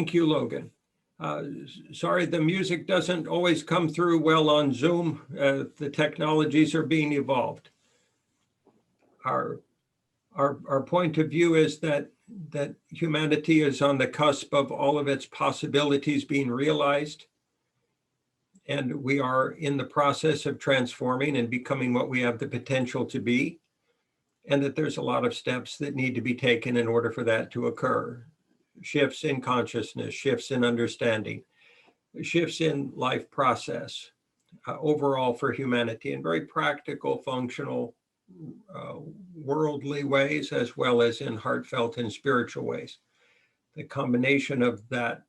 Thank you, Logan. Sorry, the music doesn't always come through well on Zoom. The technologies are being evolved. Our point of view is that humanity is on the cusp of all of its possibilities being realized. And we are in the process of transforming and becoming what we have the potential to be. And that there's a lot of steps that need to be taken in order for that to occur. Shifts in consciousness, shifts in understanding, shifts in life process, overall for humanity in very practical, functional, worldly ways, as well as in heartfelt and spiritual ways. The combination of that,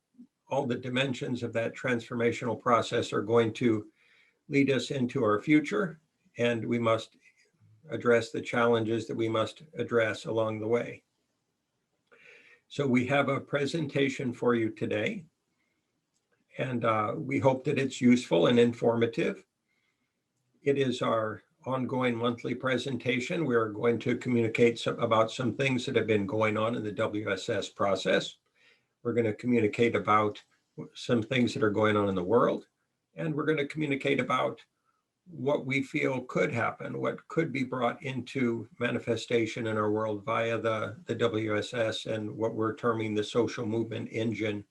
all the dimensions of that transformational process are going to lead us into our future, and we must address the challenges that we must address along the way. So we have a presentation for you today, and we hope that it's useful and informative. It is our ongoing monthly presentation. We're going to communicate about some things that have been going on in the WSS process. We're going to communicate about some things that are going on in the world, and we're going to communicate about what we feel could happen, what could be brought into manifestation in our world via the WSS and what we're terming the social movement engine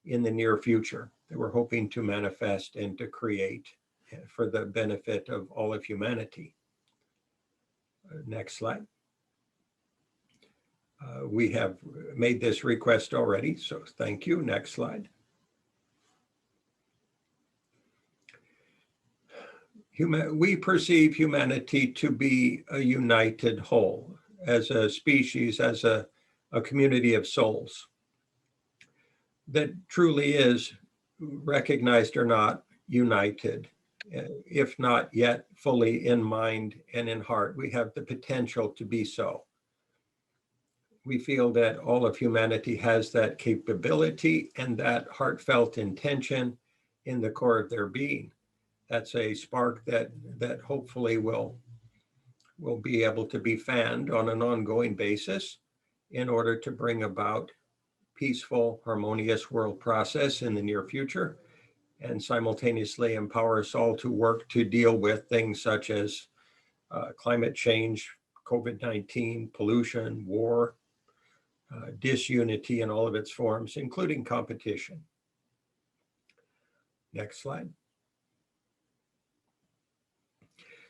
in the near future that we're hoping to manifest and to create for the benefit of all of humanity. Next slide. We have made this request already, so thank you. Next slide. We perceive humanity to be a united whole, as a species, as a community of souls that truly is, recognized or not, united, if not yet fully in mind and in heart. We have the potential to be so. We feel that all of humanity has that capability and that heartfelt intention in the core of their being. That's a spark that hopefully will be able to be fanned on an ongoing basis in order to bring about peaceful, harmonious world process in the near future, and simultaneously empower us all to work to deal with things such as climate change, COVID-19, pollution, war, disunity in all of its forms, including competition. Next slide.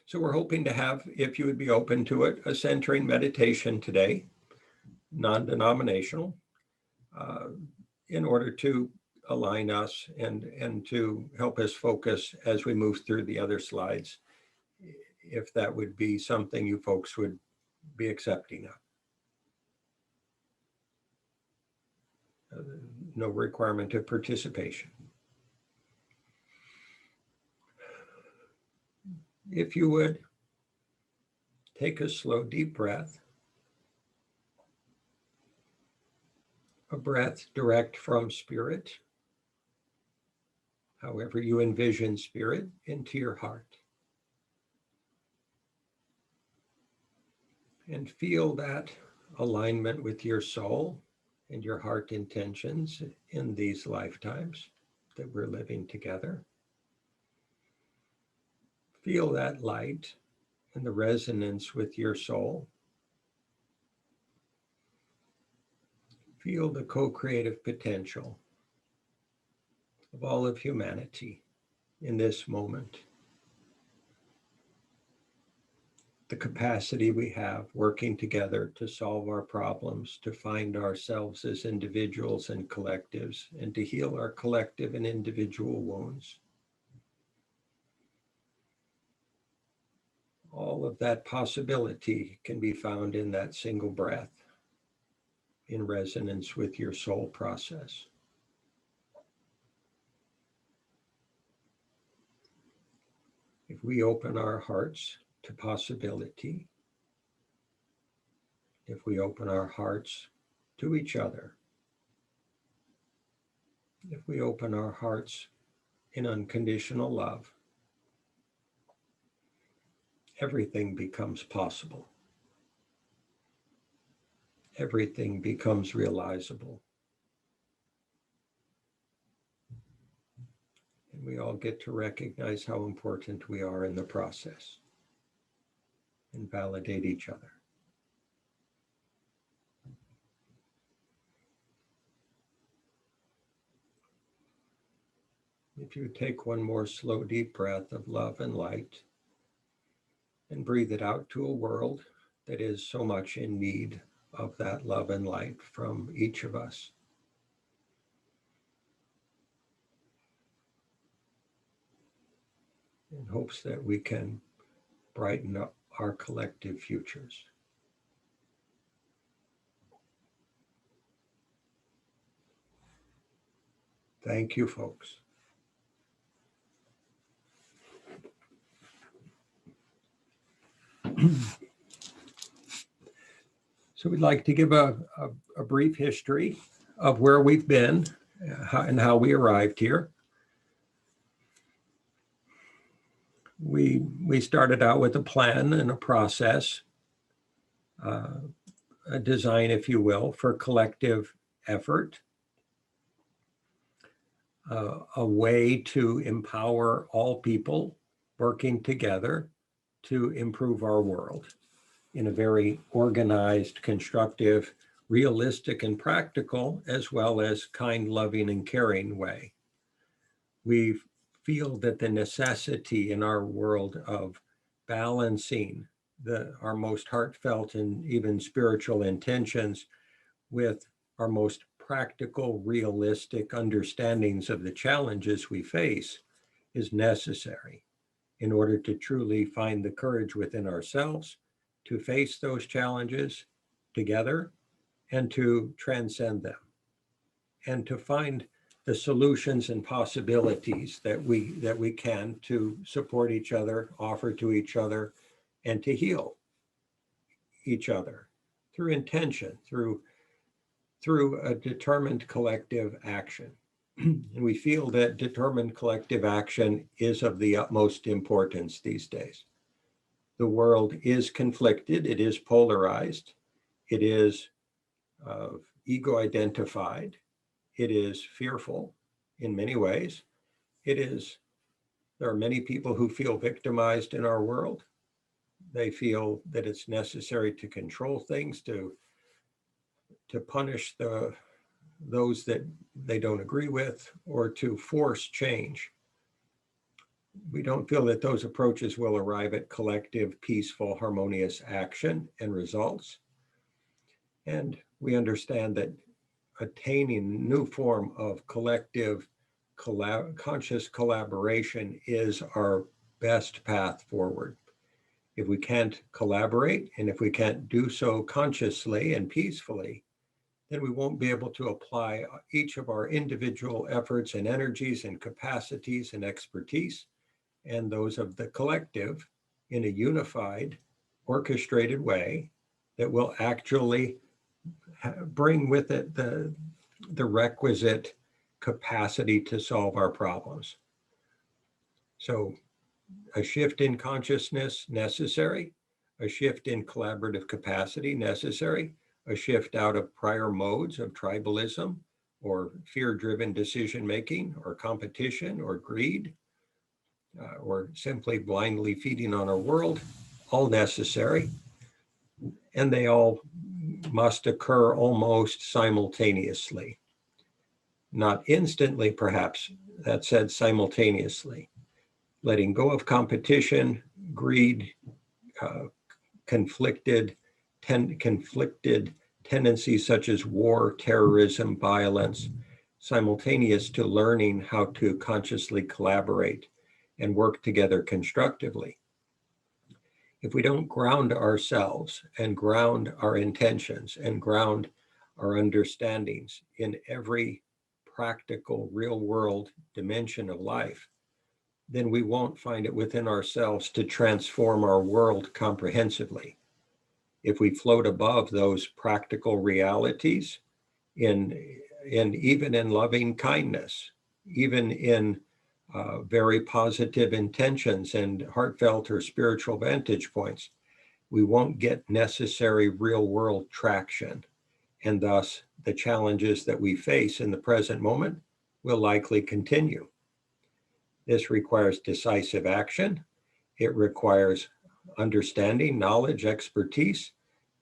So we're hoping to have, if you would be open to it, a centering meditation today, non-denominational, in order to align us and to help us focus as we move through the other slides, if that would be something you folks would be accepting of. No requirement of participation. If you would, take a slow, deep breath. A breath direct from spirit, however you envision spirit, into your heart. And feel that alignment with your soul and your heart intentions in these lifetimes that we're living together. Feel that light and the resonance with your soul. Feel the co-creative potential of all of humanity in this moment. The capacity we have working together to solve our problems, to find ourselves as individuals and collectives, and to heal our collective and individual wounds. All of that possibility can be found in that single breath, in resonance with your soul process. If we open our hearts to possibility, if we open our hearts to each other, if we open our hearts in unconditional love, everything becomes possible. Everything becomes realizable. And we all get to recognize how important we are in the process and validate each other. If you take one more slow, deep breath of love and light and breathe it out to a world that is so much in need of that love and light from each of us. In hopes that we can brighten up our collective futures. Thank you, folks. So we'd like to give a brief history of where we've been and how we arrived here. We started out with a plan and a process, a design, if you will, for collective effort, a way to empower all people working together to improve our world in a very organized, constructive, realistic, and practical, as well as kind, loving, and caring way. We feel that the necessity in our world of balancing our most heartfelt and even spiritual intentions with our most practical, realistic understandings of the challenges we face is necessary in order to truly find the courage within ourselves to face those challenges together and to transcend them and to find the solutions and possibilities that we can to support each other, offer to each other, and to heal each other through intention, through a determined collective action. And we feel that determined collective action is of the utmost importance these days. The world is conflicted, it is polarized, it is ego-identified, it is fearful in many ways. There are many people who feel victimized in our world. They feel that it's necessary to control things, to punish those that they don't agree with, or to force change. We don't feel that those approaches will arrive at collective, peaceful, harmonious action and results. And we understand that attaining a new form of collective, conscious collaboration is our best path forward. If we can't collaborate, and if we can't do so consciously and peacefully, then we won't be able to apply each of our individual efforts and energies and capacities and expertise and those of the collective in a unified, orchestrated way that will actually bring with it the requisite capacity to solve our problems. So a shift in consciousness necessary, a shift in collaborative capacity necessary, a shift out of prior modes of tribalism or fear-driven decision-making or competition or greed, or simply blindly feeding on our world, all necessary. And they all must occur almost simultaneously. Not instantly, perhaps, that said simultaneously. Letting go of competition, greed, conflicted tendencies such as war, terrorism, violence, simultaneous to learning how to consciously collaborate and work together constructively. If we don't ground ourselves and ground our intentions and ground our understandings in every practical, real world dimension of life, then we won't find it within ourselves to transform our world comprehensively. If we float above those practical realities even in loving kindness, even in very positive intentions and heartfelt or spiritual vantage points, we won't get necessary real world traction. And thus the challenges that we face in the present moment will likely continue. This requires decisive action. It requires understanding, knowledge, expertise.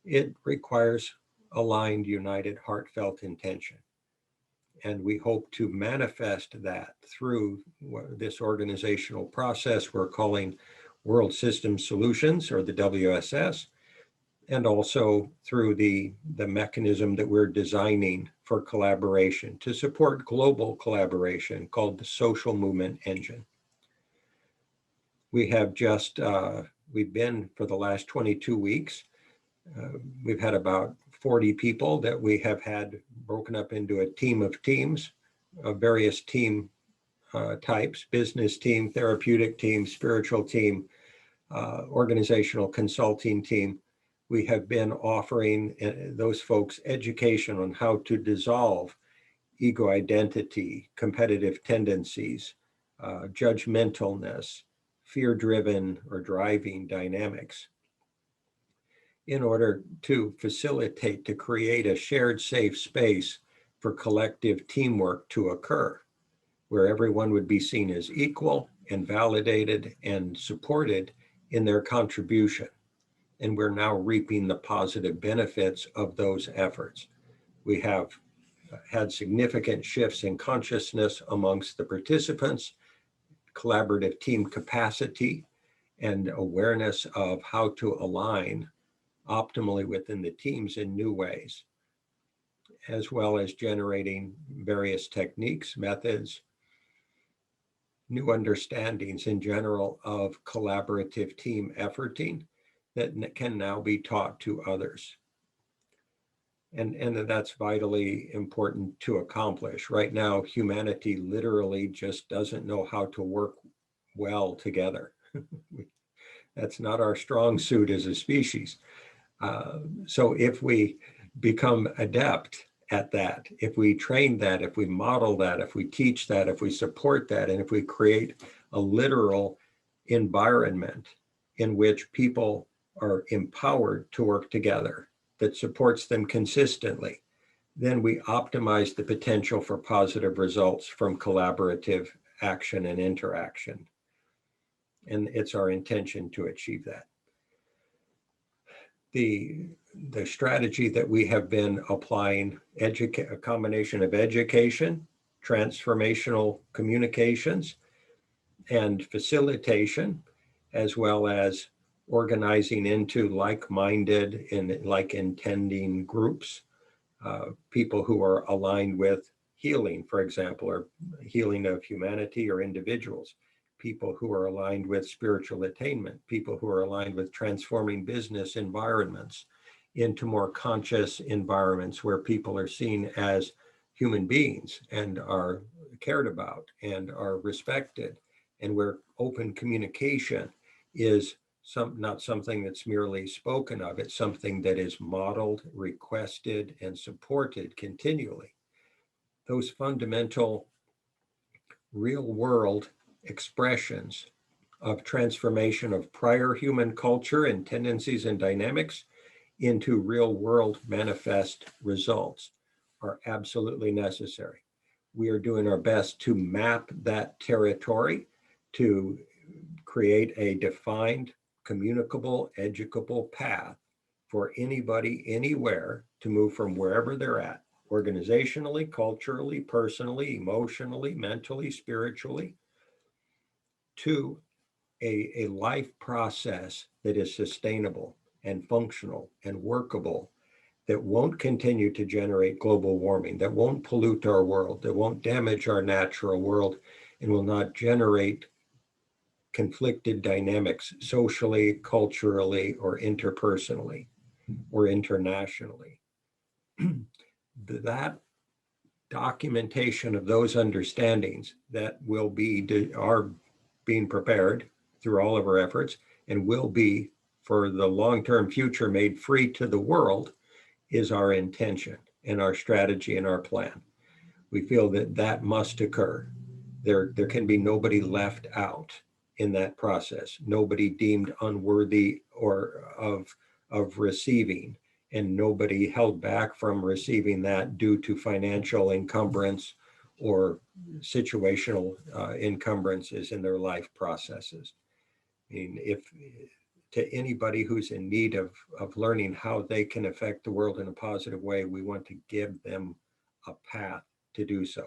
It requires aligned, united, heartfelt intention. And we hope to manifest that through this organizational process we're calling World System Solutions, or the WSS, and also through the mechanism that we're designing for collaboration to support global collaboration called the Social Movement Engine. We have just, we've been for the last 22 weeks, we've had about 40 people that we have had broken up into a team of teams, various team types: business team, therapeutic team, spiritual team, organizational consulting team. We have been offering those folks education on how to dissolve ego identity, competitive tendencies, judgmentalness, fear-driven or driving dynamics, in order to facilitate, to create a shared safe space for collective teamwork to occur, where everyone would be seen as equal and validated and supported in their contribution. And we're now reaping the positive benefits of those efforts. We have had significant shifts in consciousness amongst the participants, collaborative team capacity, and awareness of how to align optimally within the teams in new ways, as well as generating various techniques, methods, new understandings in general of collaborative team efforting that can now be taught to others. And that's vitally important to accomplish. Right now, humanity literally just doesn't know how to work well together. That's not our strong suit as a species. So if we become adept at that, if we train that, if we model that, if we teach that, if we support that, and if we create a literal environment in which people are empowered to work together, that supports them consistently, then we optimize the potential for positive results from collaborative action and interaction. And it's our intention to achieve that. The strategy that we have been applying, a combination of education, transformational communications, and facilitation, as well as organizing into like-minded and like-intending groups, people who are aligned with healing, for example, or healing of humanity or individuals, people who are aligned with spiritual attainment, people who are aligned with transforming business environments into more conscious environments where people are seen as human beings and are cared about and are respected, and where open communication is not something that's merely spoken of, it's something that is modeled, requested, and supported continually. Those fundamental real-world expressions of transformation of prior human culture and tendencies and dynamics into real-world manifest results are absolutely necessary. We are doing our best to map that territory, to create a defined, communicable, educable path for anybody, anywhere, to move from wherever they're at, organizationally, culturally, personally, emotionally, mentally, spiritually, to a life process that is sustainable and functional and workable, that won't continue to generate global warming, that won't pollute our world, that won't damage our natural world, and will not generate conflicted dynamics socially, culturally, or interpersonally, or internationally. That documentation of those understandings that are being prepared through all of our efforts and will be for the long-term future made free to the world is our intention and our strategy and our plan. We feel that that must occur. There can be nobody left out in that process, nobody deemed unworthy or of receiving, and nobody held back from receiving that due to financial encumbrance or situational encumbrances in their life processes. I mean, if to anybody who's in need of learning how they can affect the world in a positive way, we want to give them a path to do so,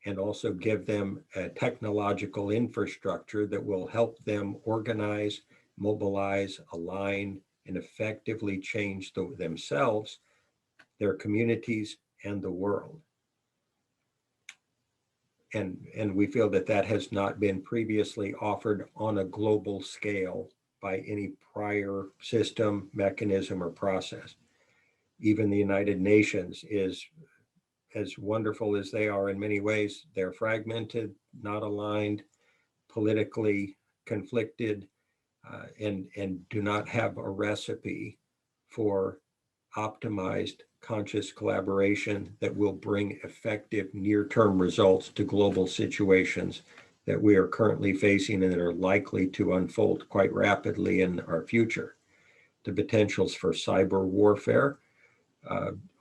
and also give them a technological infrastructure that will help them organize, mobilize, align, and effectively change themselves, their communities, and the world. And we feel that that has not been previously offered on a global scale by any prior system, mechanism, or process. Even the United Nations is, as wonderful as they are in many ways, they're fragmented, not aligned, politically conflicted, and do not have a recipe for optimized conscious collaboration that will bring effective near-term results to global situations that we are currently facing and that are likely to unfold quite rapidly in our future. The potentials for cyber warfare,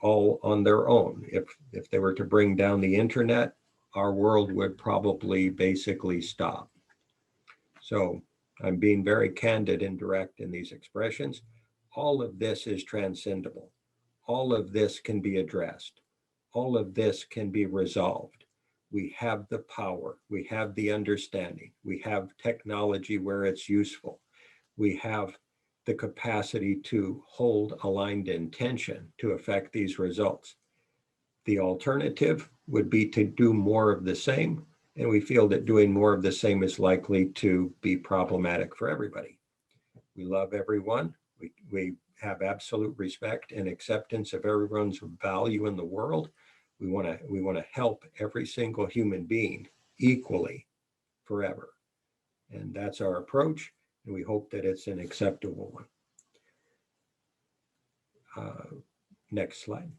all on their own. If they were to bring down the internet, our world would probably basically stop. So I'm being very candid and direct in these expressions. All of this is transcendable. All of this can be addressed. All of this can be resolved. We have the power. We have the understanding. We have technology where it's useful. We have the capacity to hold aligned intention to affect these results. The alternative would be to do more of the same, and we feel that doing more of the same is likely to be problematic for everybody. We love everyone. We have absolute respect and acceptance of everyone's value in the world. We want to help every single human being equally forever. And that's our approach, and we hope that it's an acceptable one. Next slide.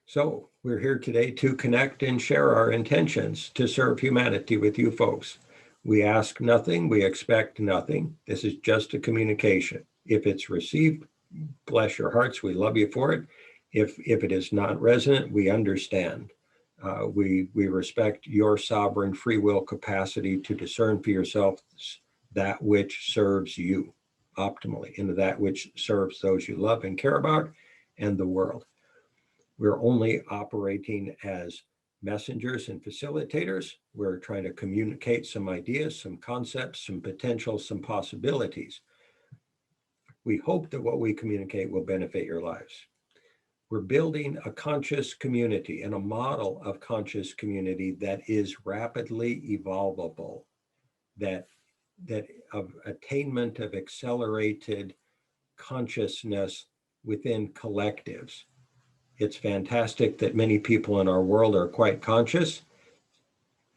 So we're here today to connect and share our intentions to serve humanity with you folks. We ask nothing, we expect nothing. This is just a communication. If it's received, bless your hearts, we love you for it. If it is not resonant, we understand. We respect your sovereign free will capacity to discern for yourself that which serves you optimally, and that which serves those you love and care about and the world. We're only operating as messengers and facilitators. We're trying to communicate some ideas, some concepts, some potential, some possibilities. We hope that what we communicate will benefit your lives. We're building a conscious community and a model of conscious community that is rapidly evolvable, that of attainment of accelerated consciousness within collectives. It's fantastic that many people in our world are quite conscious.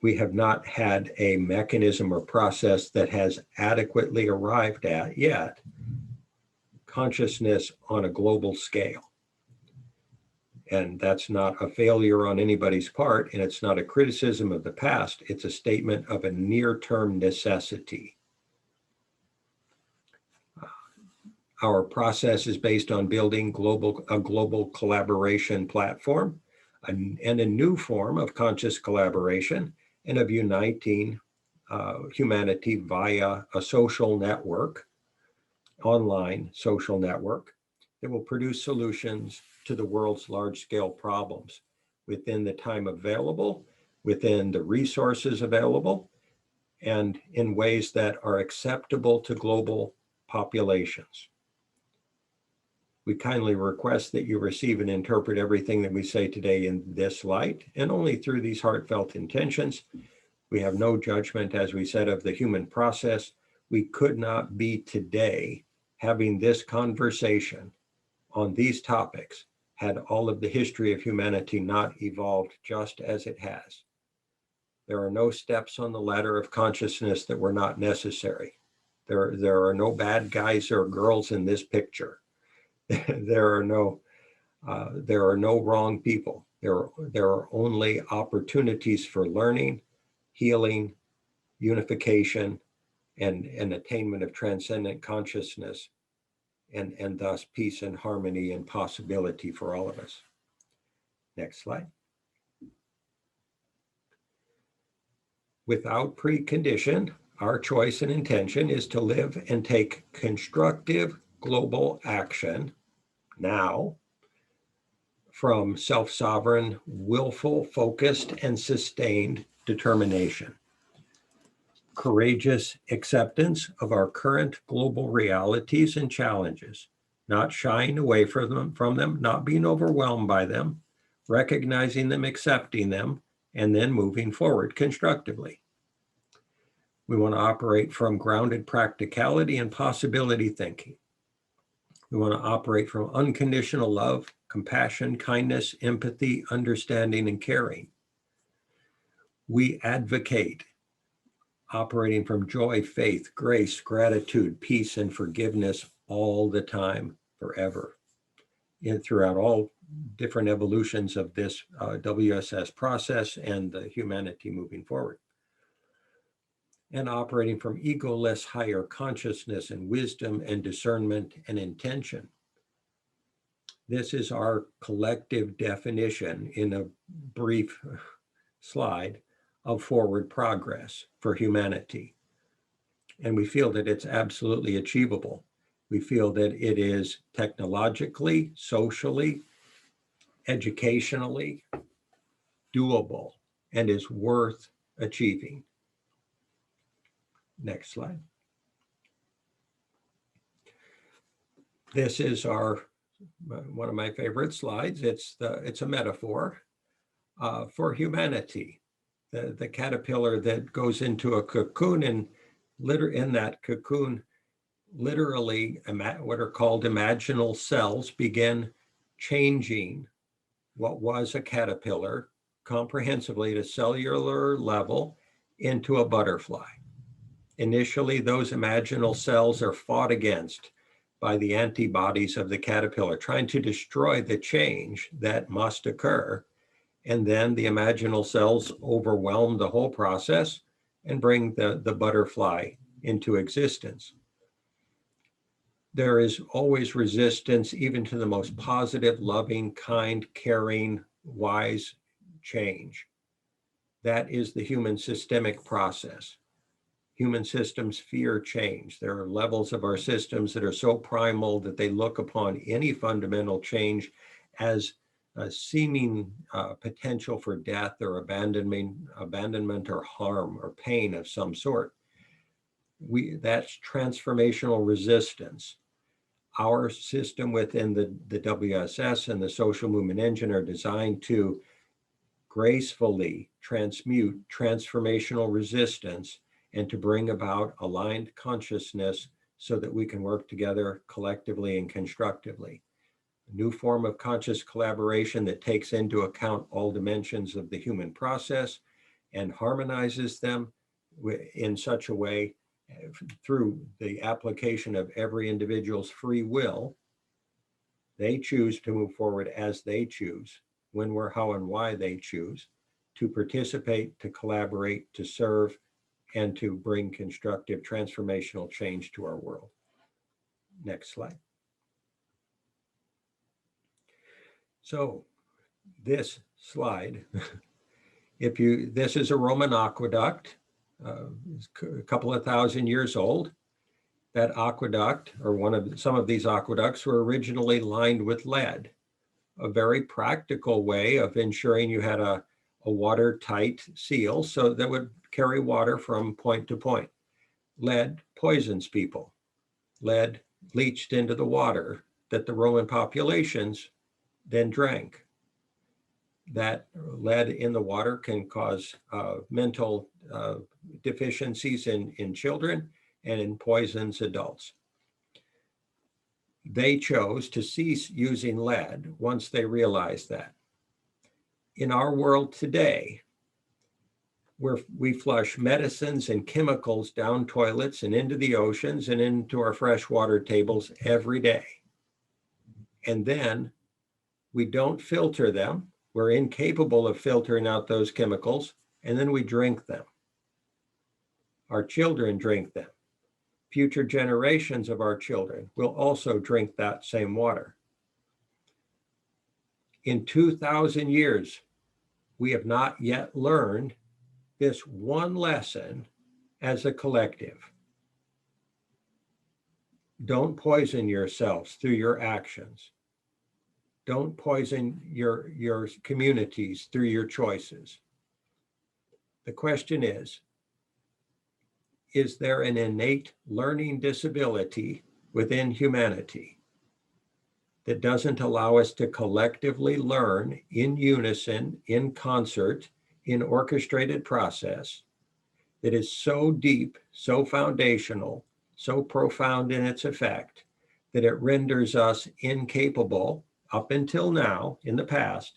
We have not had a mechanism or process that has adequately arrived at yet consciousness on a global scale. And that's not a failure on anybody's part, and it's not a criticism of the past. It's a statement of a near-term necessity. Our process is based on building a global collaboration platform and a new form of conscious collaboration and of uniting humanity via a social network, online social network, that will produce solutions to the world's large-scale problems within the time available, within the resources available, and in ways that are acceptable to global populations. We kindly request that you receive and interpret everything that we say today in this light, and only through these heartfelt intentions. We have no judgment, as we said, of the human process. We could not be today having this conversation on these topics had all of the history of humanity not evolved just as it has. There are no steps on the ladder of consciousness that were not necessary. There are no bad guys or girls in this picture. There are no wrong people. There are only opportunities for learning, healing, unification, and attainment of transcendent consciousness, and thus peace and harmony and possibility for all of us. Next slide. Without precondition, our choice and intention is to live and take constructive global action now from self-sovereign, willful, focused, and sustained determination. Courageous acceptance of our current global realities and challenges, not shying away from them, not being overwhelmed by them, recognizing them, accepting them, and then moving forward constructively. We want to operate from grounded practicality and possibility thinking. We want to operate from unconditional love, compassion, kindness, empathy, understanding, and caring. We advocate operating from joy, faith, grace, gratitude, peace, and forgiveness all the time, forever, and throughout all different evolutions of this WSS process and the humanity moving forward. And operating from egoless higher consciousness and wisdom and discernment and intention. This is our collective definition in a brief slide of forward progress for humanity. And we feel that it's absolutely achievable. We feel that it is technologically, socially, educationally doable and is worth achieving. Next slide. This is one of my favorite slides. It's a metaphor for humanity. The caterpillar that goes into a cocoon, and in that cocoon, literally what are called imaginal cells begin changing what was a caterpillar comprehensively at a cellular level into a butterfly. Initially, those imaginal cells are fought against by the antibodies of the caterpillar, trying to destroy the change that must occur. And then the imaginal cells overwhelm the whole process and bring the butterfly into existence. There is always resistance, even to the most positive, loving, kind, caring, wise change. That is the human systemic process. Human systems fear change. There are levels of our systems that are so primal that they look upon any fundamental change as a seeming potential for death or abandonment or harm or pain of some sort. That's transformational resistance. Our system within the WSS and the social movement engine are designed to gracefully transmute transformational resistance and to bring about aligned consciousness so that we can work together collectively and constructively. A new form of conscious collaboration that takes into account all dimensions of the human process and harmonizes them in such a way through the application of every individual's free will. They choose to move forward as they choose, when, where, how, and why they choose, to participate, to collaborate, to serve, and to bring constructive transformational change to our world. Next slide. So this slide, this is a Roman aqueduct, a couple of thousand years old. That aqueduct, or some of these aqueducts, were originally lined with lead, a very practical way of ensuring you had a watertight seal so that would carry water from point to point. Lead poisons people. Lead leached into the water that the Roman populations then drank. That lead in the water can cause mental deficiencies in children and in poisons adults. They chose to cease using lead once they realized that. In our world today, where we flush medicines and chemicals down toilets and into the oceans and into our freshwater tables every day. And then we don't filter them. We're incapable of filtering out those chemicals, and then we drink them. Our children drink them. Future generations of our children will also drink that same water. In 2,000 years, we have not yet learned this one lesson as a collective. Don't poison yourselves through your actions. Don't poison your communities through your choices. The question is there an innate learning disability within humanity that doesn't allow us to collectively learn in unison, in concert, in orchestrated process that is so deep, so foundational, so profound in its effect that it renders us incapable, up until now, in the past,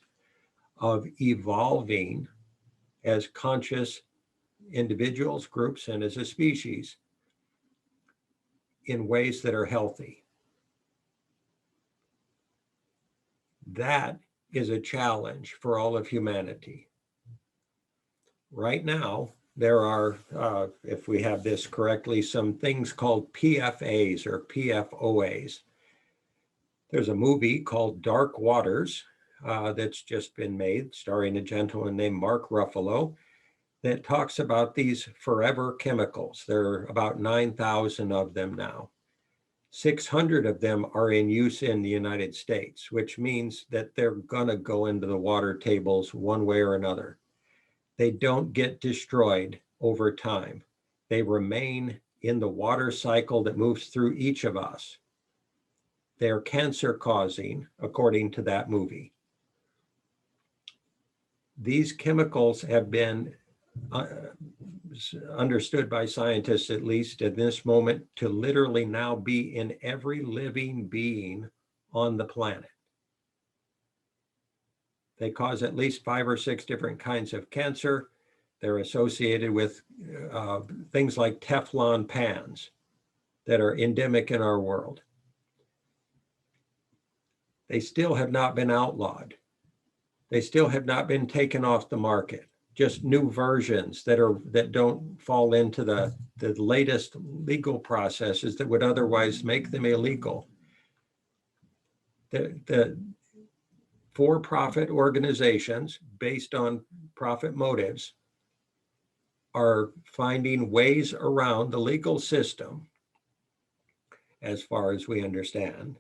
of evolving as conscious individuals, groups, and as a species in ways that are healthy? That is a challenge for all of humanity. Right now, there are, if we have this correctly, some things called PFAs or PFOAs. There's a movie called Dark Waters that's just been made, starring a gentleman named Mark Ruffalo, that talks about these forever chemicals. There are about 9,000 of them now. 600 of them are in use in the United States, which means that they're gonna go into the water tables one way or another. They don't get destroyed over time. They remain in the water cycle that moves through each of us. They're cancer causing, according to that movie. These chemicals have been understood by scientists, at least at this moment, to literally now be in every living being on the planet. They cause at least 5 or 6 different kinds of cancer. They're associated with things like Teflon pans that are endemic in our world. They still have not been outlawed. They still have not been taken off the market. Just new versions that don't fall into the latest legal processes that would otherwise make them illegal. The for-profit organizations based on profit motives are finding ways around the legal system, as far as we understand,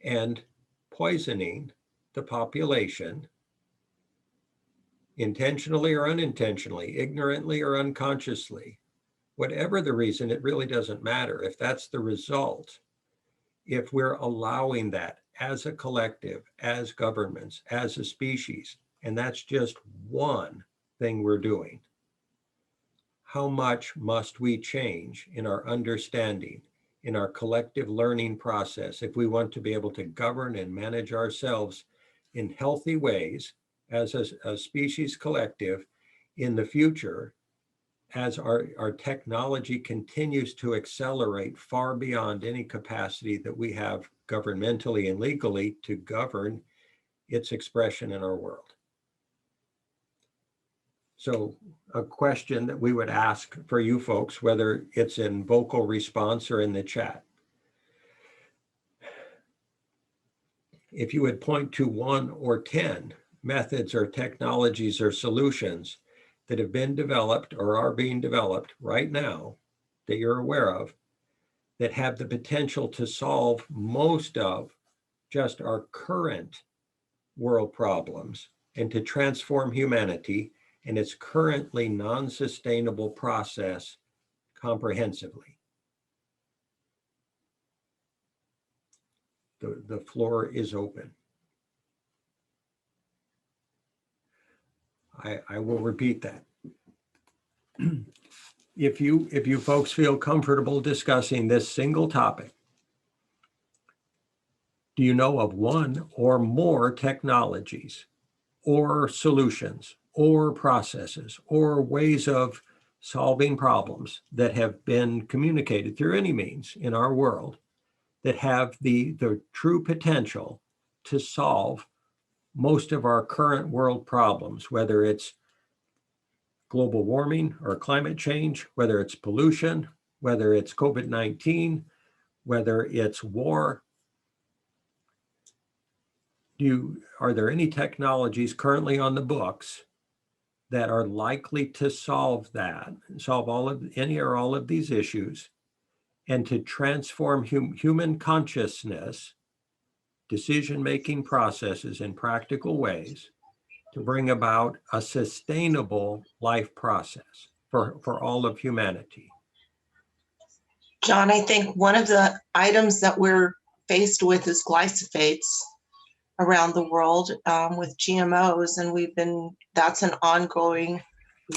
and poisoning the population intentionally or unintentionally, ignorantly or unconsciously. Whatever the reason, it really doesn't matter. If that's the result, if we're allowing that as a collective, as governments, as a species, and that's just one thing we're doing, how much must we change in our understanding, in our collective learning process, if we want to be able to govern and manage ourselves in healthy ways as a species collective in the future, as our technology continues to accelerate far beyond any capacity that we have governmentally and legally to govern its expression in our world. So a question that we would ask for you folks, whether it's in vocal response or in the chat, if you would point to 1 or 10 methods or technologies or solutions that have been developed or are being developed right now that you're aware of that have the potential to solve most of just our current world problems and to transform humanity and its currently non-sustainable process comprehensively. The floor is open. I will repeat that. If you folks feel comfortable discussing this single topic, do you know of 1 or more technologies or solutions or processes or ways of solving problems that have been communicated through any means in our world that have the true potential to solve most of our current world problems, whether it's global warming or climate change, whether it's pollution, whether it's COVID-19, whether it's war? Are there any technologies currently on the books that are likely to solve any or all of these issues, and to transform human consciousness, decision-making processes in practical ways to bring about a sustainable life process for all of humanity? John, I think one of the items that we're faced with is glyphosates around the world with GMOs, and that's an ongoing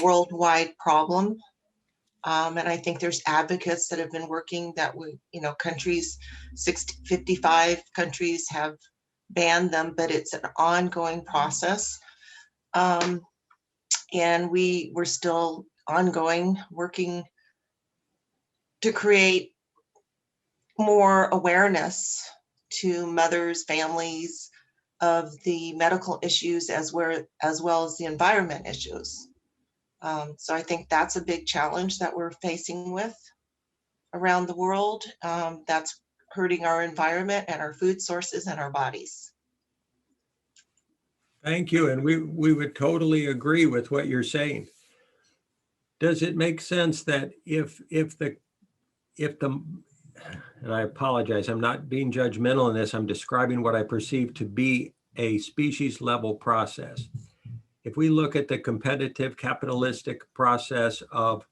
worldwide problem. And I think there's advocates that have been working that countries, 55 countries have banned them, but it's an ongoing process. And we're still ongoing working to create more awareness to mothers, families of the medical issues as well as the environment issues. So I think that's a big challenge that we're facing with around the world. That's hurting our environment and our food sources and our bodies. Thank you. And we would totally agree with what you're saying. Does it make sense that if the, and I apologize, I'm not being judgmental in this, I'm describing what I perceive to be a species level process. If we look at the competitive capitalistic process of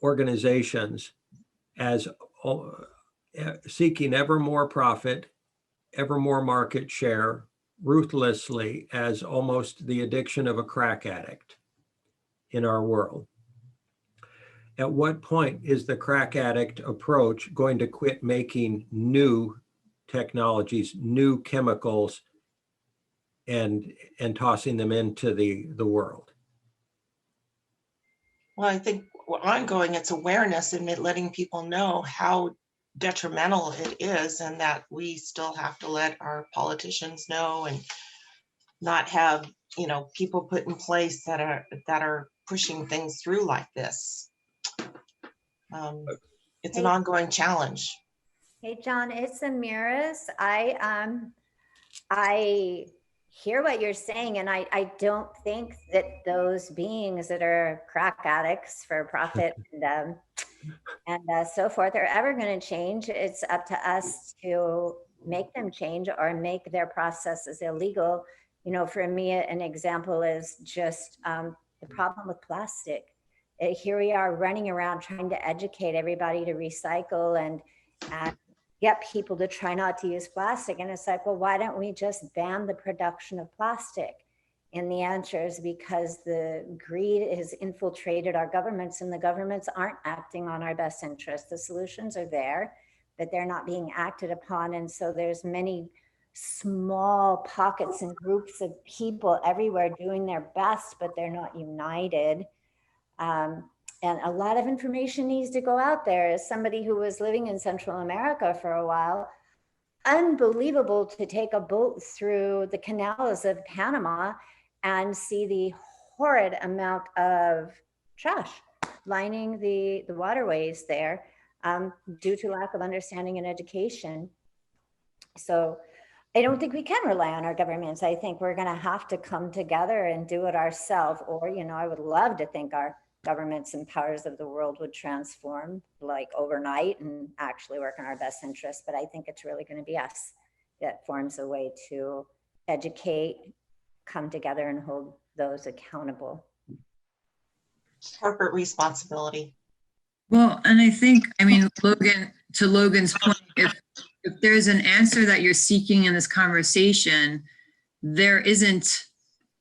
organizations as seeking ever more profit, ever more market share, ruthlessly, as almost the addiction of a crack addict in our world, at what point is the crack addict approach going to quit making new technologies, new chemicals, and tossing them into the world? Well, I think ongoing, it's awareness and letting people know how detrimental it is, and that we still have to let our politicians know, and not have people put in place that are pushing things through like this. It's an ongoing challenge. Hey, John, it's Amiris. I hear what you're saying, and I don't think that those beings that are crack addicts for profit and so forth are ever going to change. It's up to us to make them change or make their processes illegal. For me, an example is just the problem with plastic. Here we are running around trying to educate everybody to recycle and get people to try not to use plastic. And it's like, well, why don't we just ban the production of plastic? And the answer is because the greed has infiltrated our governments, and the governments aren't acting on our best interests. The solutions are there, but they're not being acted upon. And so there's many small pockets and groups of people everywhere doing their best, but they're not united. And a lot of information needs to go out there. As somebody who was living in Central America for a while, unbelievable to take a boat through the canals of Panama and see the horrid amount of trash lining the waterways there due to lack of understanding and education. So I don't think we can rely on our governments. I think we're going to have to come together and do it ourselves. Or, I would love to think our governments and powers of the world would transform like overnight and actually work in our best interest. But I think it's really going to be us that forms a way to educate, come together, and hold those accountable. Corporate responsibility. Well, and I think, Logan, to Logan's point, if there's an answer that you're seeking in this conversation, there isn't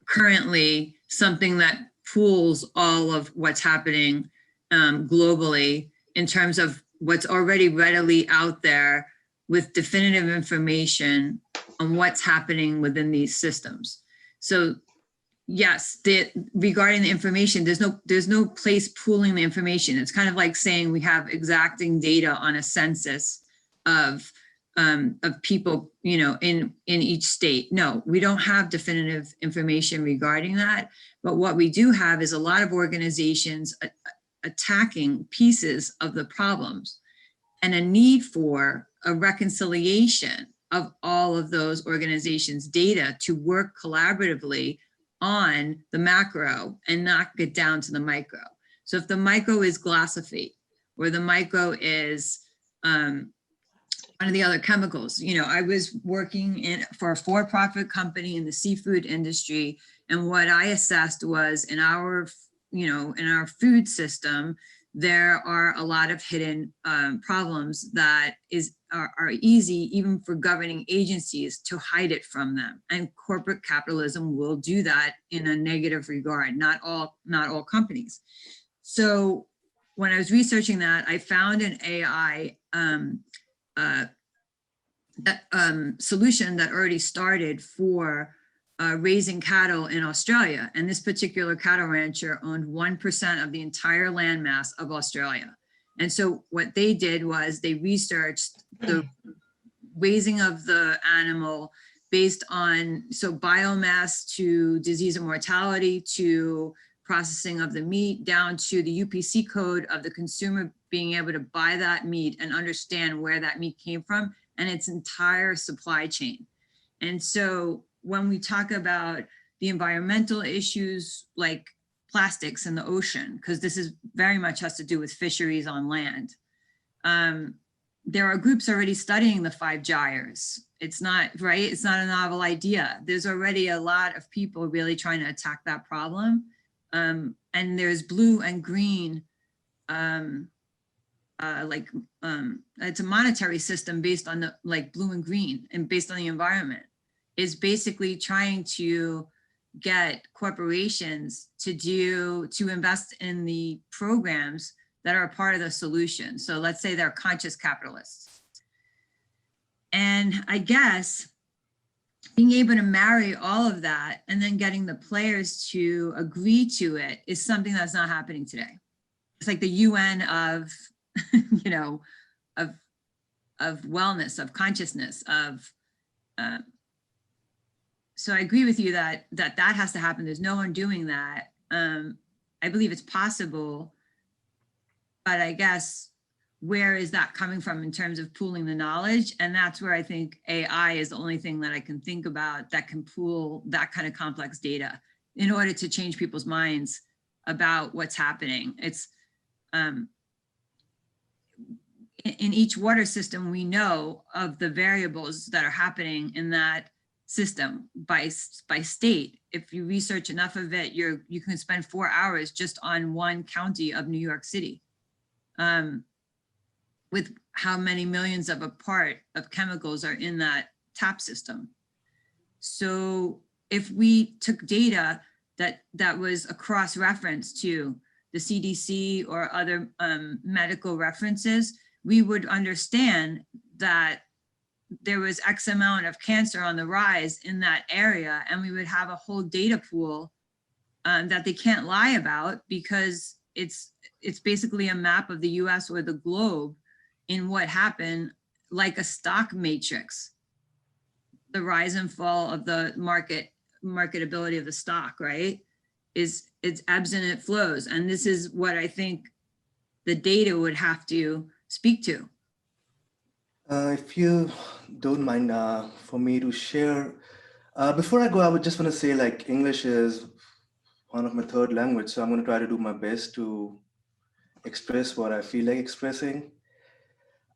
currently something that pools all of what's happening globally in terms of what's already readily out there with definitive information on what's happening within these systems. So yes, regarding the information, there's no place pooling the information. It's kind of like saying we have exacting data on a census of people, in each state. No, we don't have definitive information regarding that. But what we do have is a lot of organizations attacking pieces of the problems, and a need for a reconciliation of all of those organizations' data to work collaboratively on the macro and not get down to the micro. So if the micro is glyphosate or the micro is one of the other chemicals, you know, I was working for a for-profit company in the seafood industry, and what I assessed was in our, you know, in our food system, there are a lot of hidden problems that are easy even for governing agencies to hide it from them. And corporate capitalism will do that in a negative regard, not all companies. So when I was researching that, I found an AI solution that already started for raising cattle in Australia. And this particular cattle rancher owned 1% of the entire landmass of Australia. And so what they did was they researched the raising of the animal based on, so biomass to disease and mortality to processing of the meat down to the UPC code of the consumer being able to buy that meat and understand where that meat came from and its entire supply chain. And so when we talk about the environmental issues like plastics in the ocean, because this is very much has to do with fisheries on land, there are groups already studying the 5 gyres. It's not, right? It's not a novel idea. There's already a lot of people really trying to attack that problem. And there's blue and green, it's a monetary system based on the like blue and green and based on the environment, is basically trying to get corporations to invest in the programs that are a part of the solution. So let's say they're conscious capitalists. And I guess being able to marry all of that and then getting the players to agree to it is something that's not happening today. It's like the UN of, you know, of wellness, of consciousness, of, so I agree with you that has to happen. There's no one doing that. I believe it's possible, but I guess where is that coming from in terms of pooling the knowledge? And that's where I think AI is the only thing that I can think about that can pool that kind of complex data in order to change people's minds about what's happening. It's in each water system, we know of the variables that are happening in that system by state. If you research enough of it, you can spend 4 hours just on one county of New York City. With how many millions of a part of chemicals are in that tap system. So if we took data that was a cross-reference to the CDC or other medical references, we would understand that there was X amount of cancer on the rise in that area, and we would have a whole data pool that they can't lie about, because it's basically a map of the US or the globe in what happened, like a stock matrix, the rise and fall of the marketability of the stock, right? It's ebbs and it flows. And this is what I think the data would have to speak to. If you don't mind for me to share, before I go, I would just want to say, like, English is one of my 3rd language, so I'm going to try to do my best to express what I feel like expressing.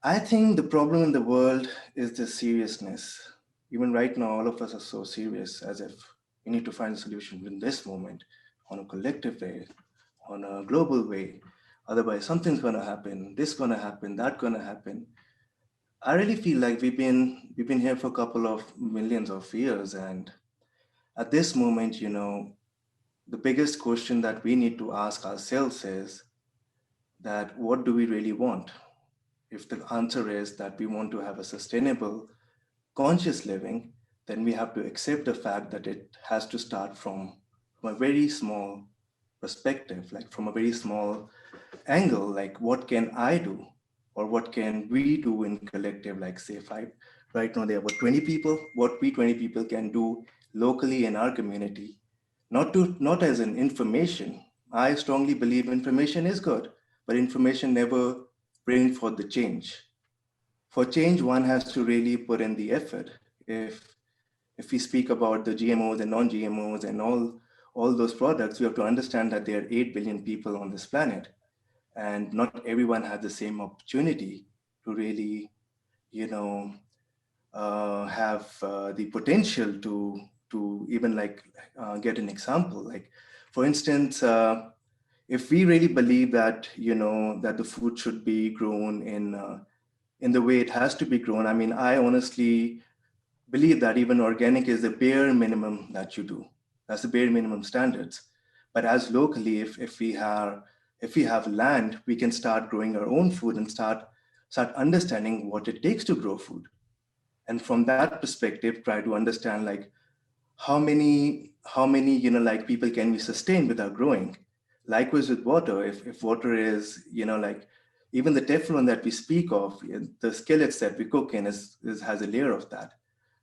I think the problem in the world is the seriousness. Even right now, all of us are so serious, as if we need to find a solution in this moment, on a collective way, on a global way. Otherwise, something's going to happen, this going to happen, that going to happen. I really feel like we've been here for a couple of millions of years, and at this moment, you know, the biggest question that we need to ask ourselves is that what do we really want? If the answer is that we want to have a sustainable, conscious living, then we have to accept the fact that it has to start from a very small perspective, like from a very small angle, like what can I do? Or what can we do in collective, like say right now there are about 20 people, what we 20 people can do locally in our community, not as an information. I strongly believe information is good, but information never brings forth the change. for change, one has to really put in the effort. If we speak about the GMOs and non-GMOs and all those products, we have to understand that there are 8 billion people on this planet, and not everyone has the same opportunity to really, have the potential to even get an example. Like, for instance, if we really believe that that the food should be grown in the way it has to be grown, I mean, I honestly believe that even organic is the bare minimum that you do. That's the bare minimum standards. But as locally, if we have land, we can start growing our own food and start understanding what it takes to grow food. And from that perspective, try to understand like how many people can we sustain without growing. Likewise with water, if water is even the Teflon that we speak of, the skillets that we cook in has a layer of that.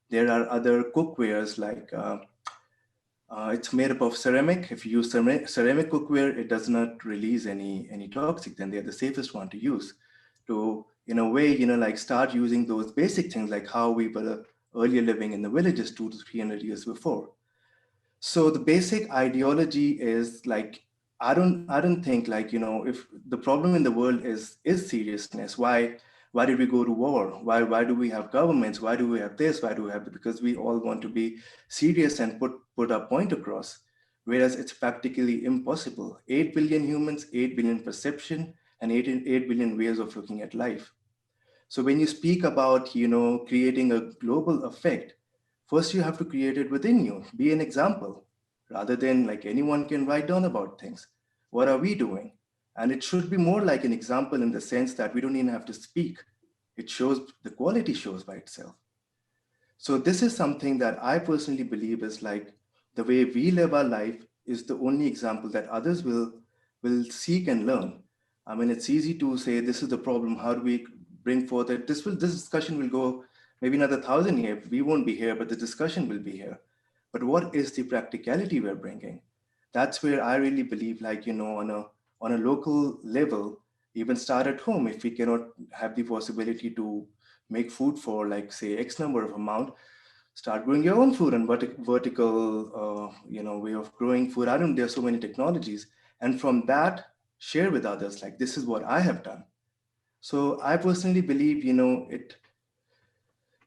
There are other cookwares like it's made up of ceramic. If you use ceramic cookware, it does not release any toxic. Then they're the safest one to use. To in a way, start using those basic things like how we were earlier living in the villages 200 to 300 years before. So the basic ideology is like, I don't think if the problem in the world is seriousness, why did we go to war? Why do we have governments? Why do we have this? Why do we have it? Because we all want to be serious and put our point across. Whereas it's practically impossible. 8 billion humans, 8 billion perception, and 8 billion ways of looking at life. So when you speak about creating a global effect, first you have to create it within you, be an example, rather than like anyone can write down about things. What are we doing? And it should be more like an example in the sense that we don't even have to speak. It shows, the quality shows by itself. So this is something that I personally believe is like the way we live our life is the only example that others will seek and learn. I mean, it's easy to say, this is the problem. How do we bring forth it? This discussion will go maybe another 1,000 years. We won't be here, but the discussion will be here. But what is the practicality we're bringing? That's where I really believe, like, on a local level, even start at home. If we cannot have the possibility to make food for like, say, X number of amount, start growing your own food and vertical, way of growing food. I don't, there's so many technologies. And from that, share with others, like, this is what I have done. So I personally believe,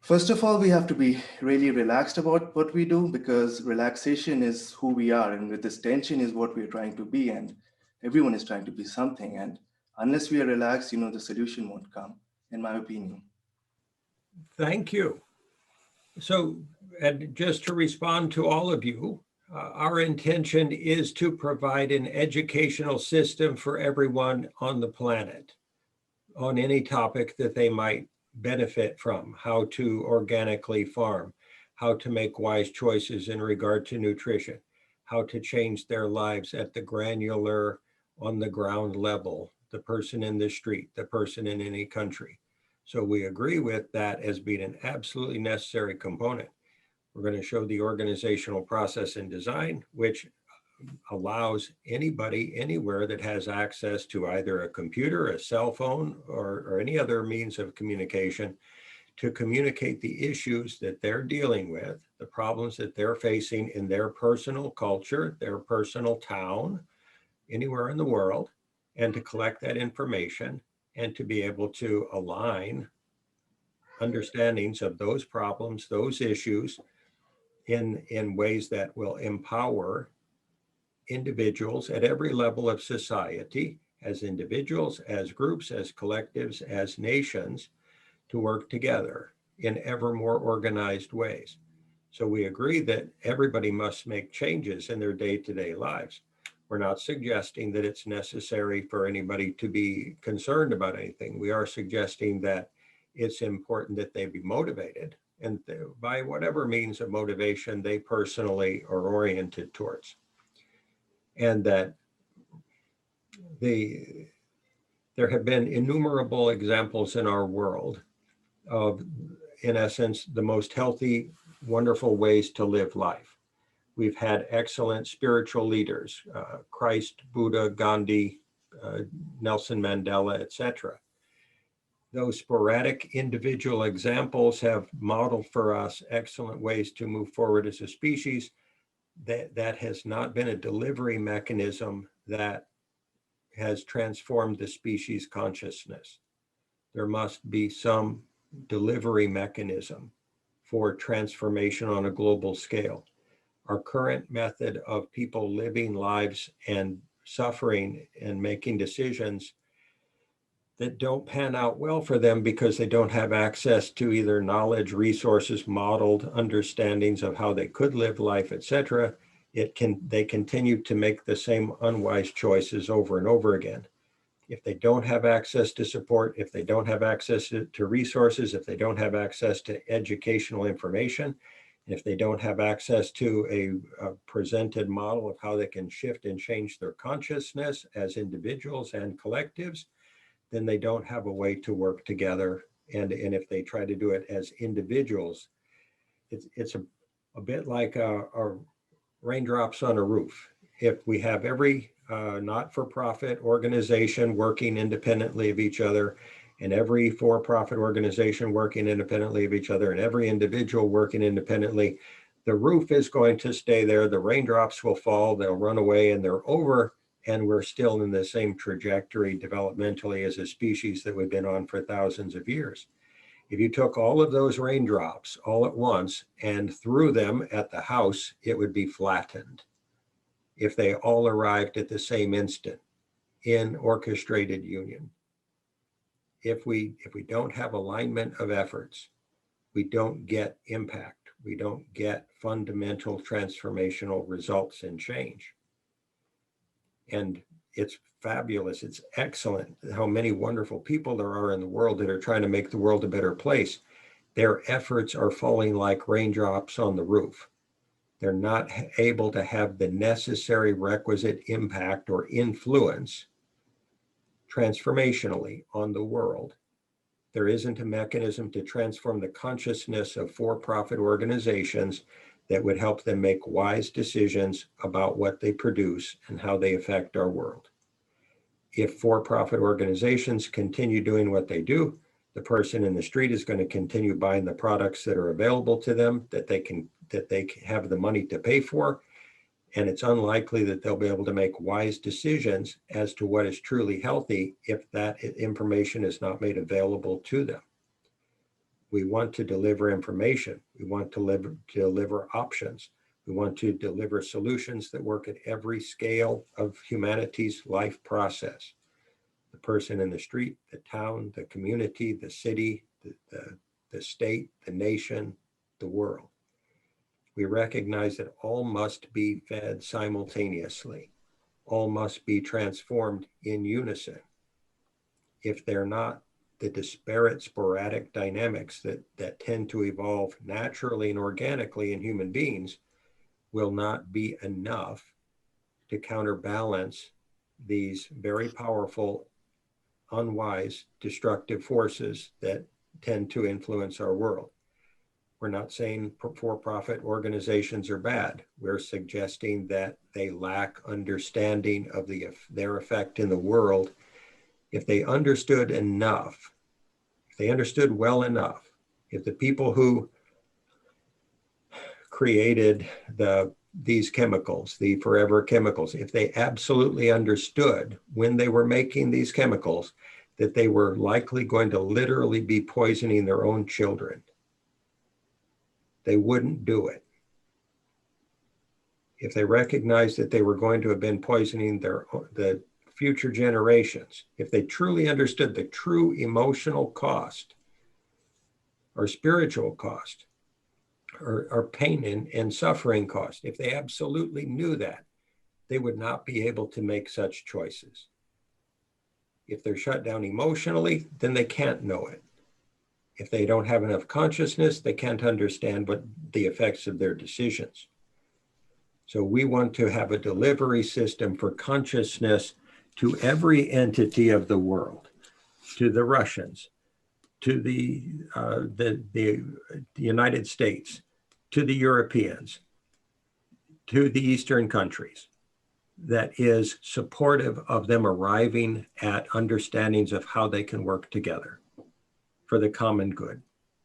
first of all, we have to be really relaxed about what we do, because relaxation is who we are. And with this tension is what we're trying to be. And everyone is trying to be something. And unless we are relaxed, the solution won't come, in my opinion. Thank you. So, and just to respond to all of you, our intention is to provide an educational system for everyone on the planet on any topic that they might benefit from: how to organically farm, how to make wise choices in regard to nutrition, how to change their lives at the granular, on the ground level, the person in the street, the person in any country. So we agree with that as being an absolutely necessary component. We're going to show the organizational process and design, which allows anybody anywhere that has access to either a computer, a cell phone, or any other means of communication to communicate the issues that they're dealing with, the problems that they're facing in their personal culture, their personal town, anywhere in the world, and to collect that information and to be able to align understandings of those problems, those issues in ways that will empower individuals at every level of society, as individuals, as groups, as collectives, as nations, to work together in ever more organized ways. So we agree that everybody must make changes in their day-to-day lives. We're not suggesting that it's necessary for anybody to be concerned about anything. We are suggesting that it's important that they be motivated, and by whatever means of motivation they personally are oriented towards. And that there have been innumerable examples in our world of, in essence, the most healthy, wonderful ways to live life. We've had excellent spiritual leaders, Christ, Buddha, Gandhi, Nelson Mandela, etc. those sporadic individual examples have modeled for us excellent ways to move forward as a species. That has not been a delivery mechanism that has transformed the species consciousness. There must be some delivery mechanism for transformation on a global scale. Our current method of people living lives and suffering and making decisions that don't pan out well for them because they don't have access to either knowledge, resources, modeled understandings of how they could live life, etc. They continue to make the same unwise choices over and over again. If they don't have access to support, if they don't have access to resources, if they don't have access to educational information, if they don't have access to a presented model of how they can shift and change their consciousness as individuals and collectives, then they don't have a way to work together. And if they try to do it as individuals, it's a bit like a raindrops on a roof. If we have every not-for-profit organization working independently of each other, and every for-profit organization working independently of each other, and every individual working independently, the roof is going to stay there. The raindrops will fall, they'll run away, and they're over. And we're still in the same trajectory developmentally as a species that we've been on for thousands of years. If you took all of those raindrops all at once and threw them at the house, it would be flattened if they all arrived at the same instant in orchestrated union. If we don't have alignment of efforts, we don't get impact. We don't get fundamental transformational results and change. And it's fabulous. It's excellent how many wonderful people there are in the world that are trying to make the world a better place. Their efforts are falling like raindrops on the roof. They're not able to have the necessary requisite impact or influence transformationally on the world. There isn't a mechanism to transform the consciousness of for-profit organizations that would help them make wise decisions about what they produce and how they affect our world. If for-profit organizations continue doing what they do, the person in the street is going to continue buying the products that are available to them, that they have the money to pay for, and it's unlikely that they'll be able to make wise decisions as to what is truly healthy if that information is not made available to them. We want to deliver information. We want to deliver options. We want to deliver solutions that work at every scale of humanity's life process. The person in the street, the town, the community, the city, the state, the nation, the world. We recognize that all must be fed simultaneously. All must be transformed in unison. If they're not, the disparate sporadic dynamics that tend to evolve naturally and organically in human beings will not be enough to counterbalance these very powerful, unwise, destructive forces that tend to influence our world. We're not saying for-profit organizations are bad. We're suggesting that they lack understanding of their effect in the world. If they understood enough, if they understood well enough, if the people who created these chemicals, the forever chemicals, if they absolutely understood when they were making these chemicals that they were likely going to literally be poisoning their own children, they wouldn't do it. If they recognized that they were going to have been poisoning the future generations, if they truly understood the true emotional cost or spiritual cost or pain and suffering cost, if they absolutely knew that, they would not be able to make such choices. If they're shut down emotionally, then they can't know it. If they don't have enough consciousness, they can't understand what the effects of their decisions. So we want to have a delivery system for consciousness to every entity of the world, to the Russians, to the United States, to the Europeans, to the Eastern countries, that is supportive of them arriving at understandings of how they can work together. for the common good,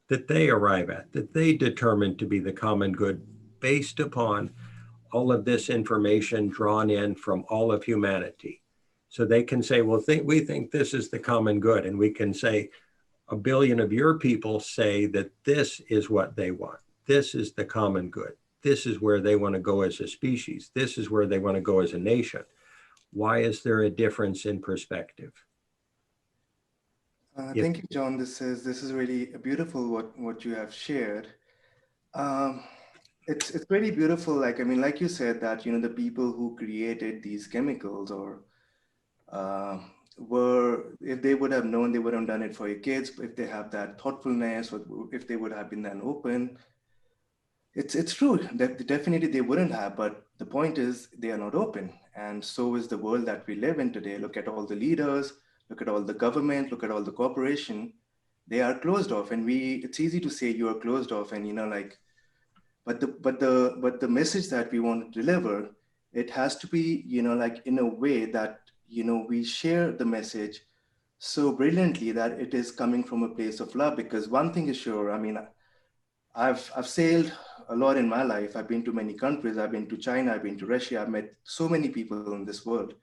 that they arrive at, that they determine to be the common good based upon all of this information drawn in from all of humanity. So they can say, well, we think this is the common good. And we can say, 1 billion of your people say that this is what they want. This is the common good. This is where they want to go as a species. This is where they want to go as a nation. Why is there a difference in perspective? Thank you, John. This is really beautiful what you have shared. It's really beautiful. Like, I mean, like you said that, you know, the people who created these chemicals or if they would have known, they would have done it for your kids. If they have that thoughtfulness, or if they would have been then open, it's true that definitely they wouldn't have. But the point is they are not open. And so is the world that we live in today. Look at all the leaders, look at all the government, look at all the corporation. They are closed off, and it's easy to say you are closed off, and, you know, like, but the message that we want to deliver, it has to be, you know, like, in a way that, you know, we share the message so brilliantly that it is coming from a place of love. Because one thing is sure, I mean, I've sailed a lot in my life. I've been to many countries. I've been to China, I've been to Russia. I've met so many people in this world.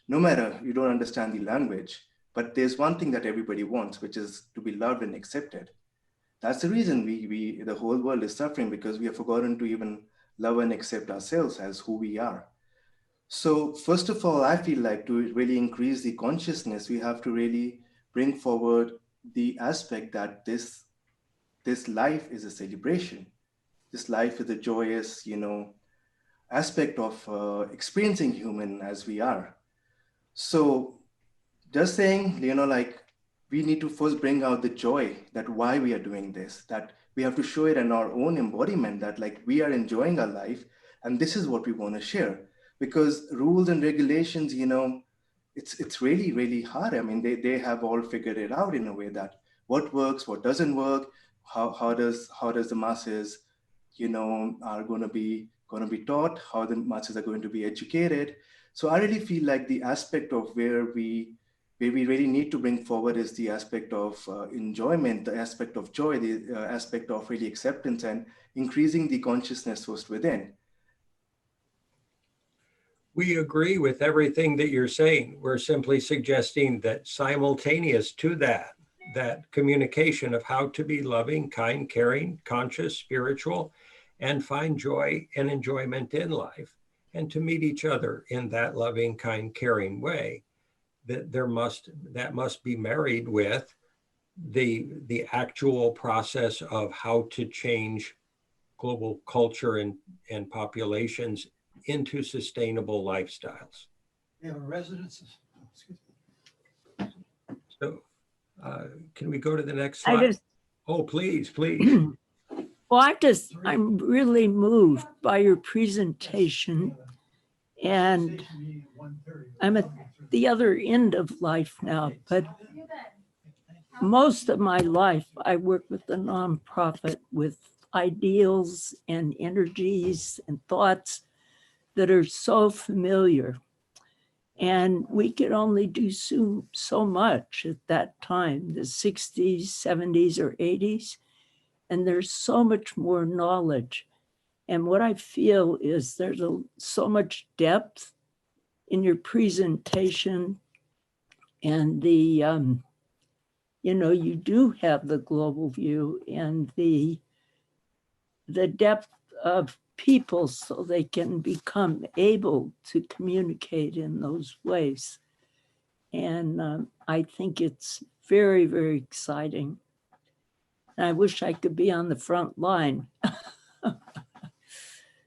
No matter you don't understand the language, but there's one thing that everybody wants, which is to be loved and accepted. That's the reason the whole world is suffering, because we have forgotten to even love and accept ourselves as who we are. So first of all, I feel like to really increase the consciousness, we have to really bring forward the aspect that this life is a celebration. This life is a joyous, you know, aspect of experiencing human as we are. So just saying, you know, like, we need to first bring out the joy, that why we are doing this, that we have to show it in our own embodiment, that, like, we are enjoying our life and this is what we want to share. Because rules and regulations, you know, it's really, really hard. I mean, they have all figured it out in a way that what works, what doesn't work, how does the masses, you know, are going to be taught, how the masses are going to be educated. So I really feel like the aspect of where we really need to bring forward is the aspect of enjoyment, the aspect of joy, the aspect of really acceptance, and increasing the consciousness first within. We agree with everything that you're saying. We're simply suggesting that simultaneous to that communication of how to be loving, kind, caring, conscious, spiritual, and find joy and enjoyment in life, and to meet each other in that loving, kind, caring way, that must be married with the actual process of how to change global culture and populations into sustainable lifestyles. We have a residence. So can we go to the next slide? Oh, please. Well, I'm really moved by your presentation, and I'm at the other end of life now, but most of my life I work with a nonprofit with ideals and energies and thoughts that are so familiar. And we could only do so much at that time, the 60s, 70s, or 80s. And there's so much more knowledge. And what I feel is there's so much depth in your presentation, and you know, you do have the global view and the depth of people, so they can become able to communicate in those ways. And I think it's very, very exciting. And I wish I could be on the front line.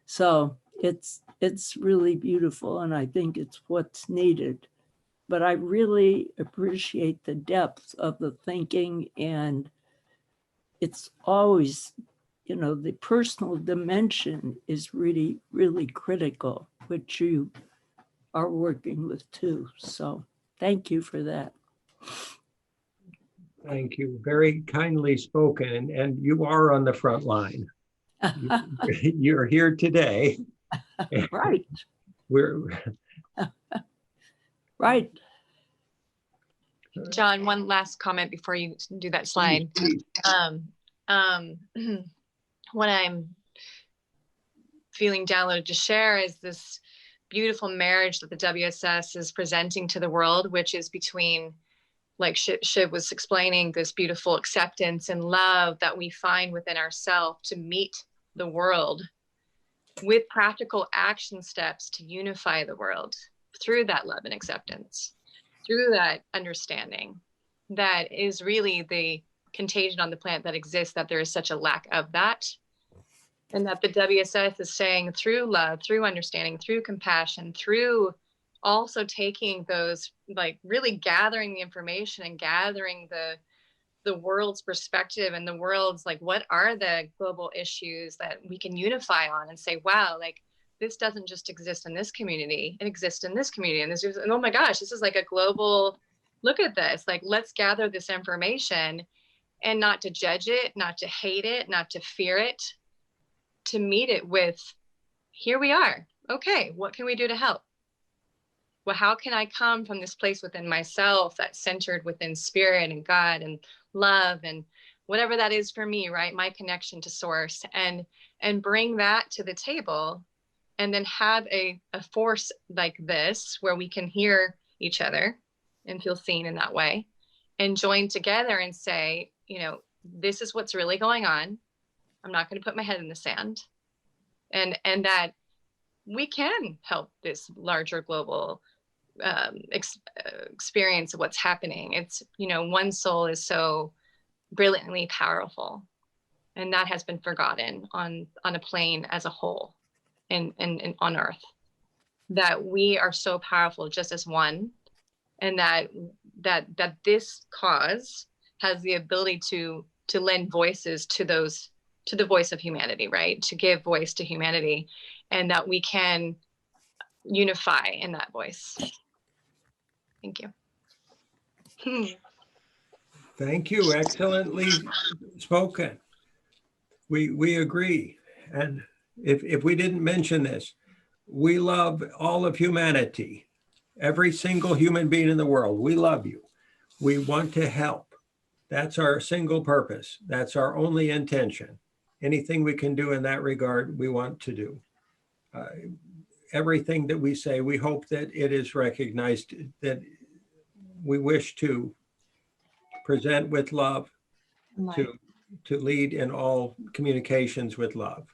So it's really beautiful, and I think it's what's needed. But I really appreciate the depth of the thinking, and it's always, you know, the personal dimension is really, really critical, which you are working with too. So thank you for that. Thank you. Very kindly spoken. And you are on the front line. You're here today. Right. We're right. John, one last comment before you do that slide. What I'm feeling downloaded to share is this beautiful marriage that the WSS is presenting to the world, which is between, like Shiv was explaining, this beautiful acceptance and love that we find within ourselves to meet the world, with practical action steps to unify the world through that love and acceptance, through that understanding that is really the contagion on the planet that exists, that there is such a lack of that. And that the WSS is saying through love, through understanding, through compassion, through also taking those, like really gathering the information and gathering the world's perspective and the world's, like, what are the global issues that we can unify on and say, wow, like this doesn't just exist in this community, it exists in this community. And this is, and oh my gosh, this is like a global look at this. Like, let's gather this information, and not to judge it, not to hate it, not to fear it, to meet it with, here we are. Okay, what can we do to help? Well, how can I come from this place within myself that's centered within spirit and God and love and whatever that is for me, right? My connection to source, and bring that to the table, and then have a force like this where we can hear each other and feel seen in that way, and join together and say, you know, this is what's really going on. I'm not going to put my head in the sand, and that we can help this larger global experience of what's happening. It's, you know, one soul is so brilliantly powerful, and that has been forgotten on a plane as a whole, and on Earth, that we are so powerful just as one, and that this cause has the ability to lend voices to those, to the voice of humanity, right? To give voice to humanity, and that we can unify in that voice. Thank you. Thank you. Excellently spoken. We agree. And if we didn't mention this, we love all of humanity, every single human being in the world. We love you. We want to help. That's our single purpose. That's our only intention. Anything we can do in that regard, we want to do. Everything that we say, we hope that it is recognized, that we wish to present with love, to lead in all communications with love,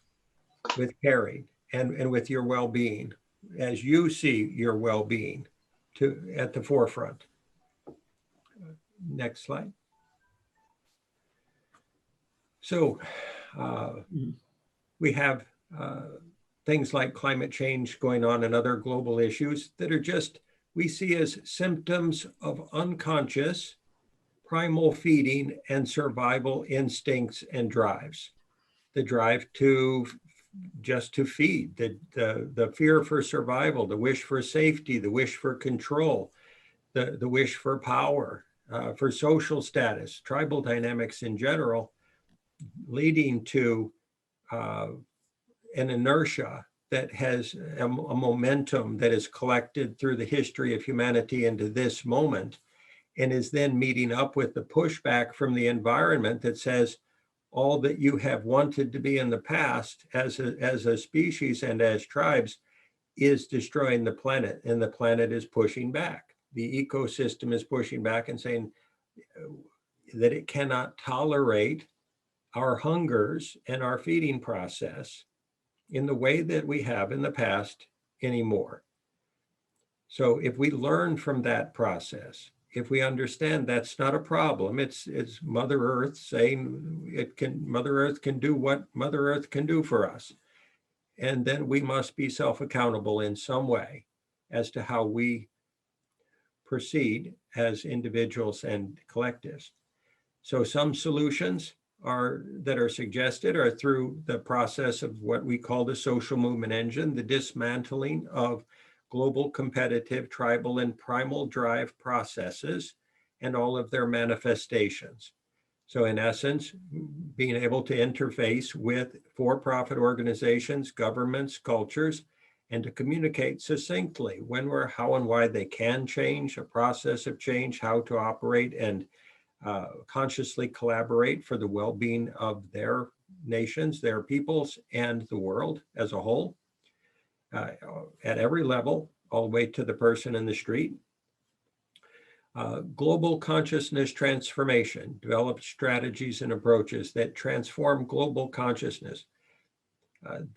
with caring, and with your well-being, as you see your well-being at the forefront. Next slide. So we have things like climate change going on and other global issues that are just, we see as symptoms of unconscious primal feeding and survival instincts and drives. The drive to just to feed, the fear for survival, the wish for safety, the wish for control, the wish for power, for social status, tribal dynamics in general, leading to an inertia that has a momentum that is collected through the history of humanity into this moment, and is then meeting up with the pushback from the environment that says all that you have wanted to be in the past as a species and as tribes is destroying the planet, and the planet is pushing back. The ecosystem is pushing back and saying that it cannot tolerate our hungers and our feeding process in the way that we have in the past anymore. So if we learn from that process, if we understand that's not a problem, it's Mother Earth saying Mother Earth can do what Mother Earth can do for us. And then we must be self-accountable in some way as to how we proceed as individuals and collectives. So some solutions that are suggested are through the process of what we call the social movement engine, the dismantling of global competitive, tribal, and primal drive processes and all of their manifestations. So in essence, being able to interface with for-profit organizations, governments, cultures, and to communicate succinctly when, where, how, and why they can change, a process of change, how to operate and consciously collaborate for the well-being of their nations, their peoples, and the world as a whole, at every level, all the way to the person in the street. Global consciousness transformation, develop strategies and approaches that transform global consciousness.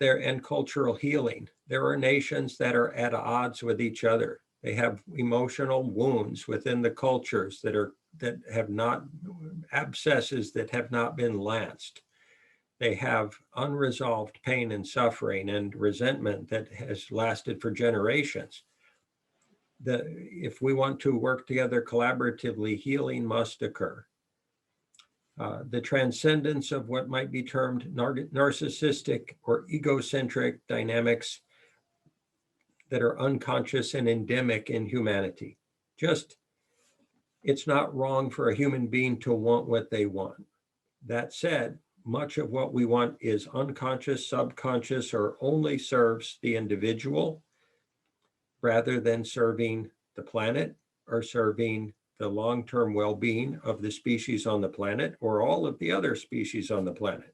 And cultural healing. There are nations that are at odds with each other. They have emotional wounds within the cultures that have not, abscesses that have not been lanced. They have unresolved pain and suffering and resentment that has lasted for generations. If we want to work together collaboratively, healing must occur. The transcendence of what might be termed narcissistic or egocentric dynamics that are unconscious and endemic in humanity. It's not wrong for a human being to want what they want. That said, much of what we want is unconscious, subconscious, or only serves the individual rather than serving the planet or serving the long-term well-being of the species on the planet or all of the other species on the planet.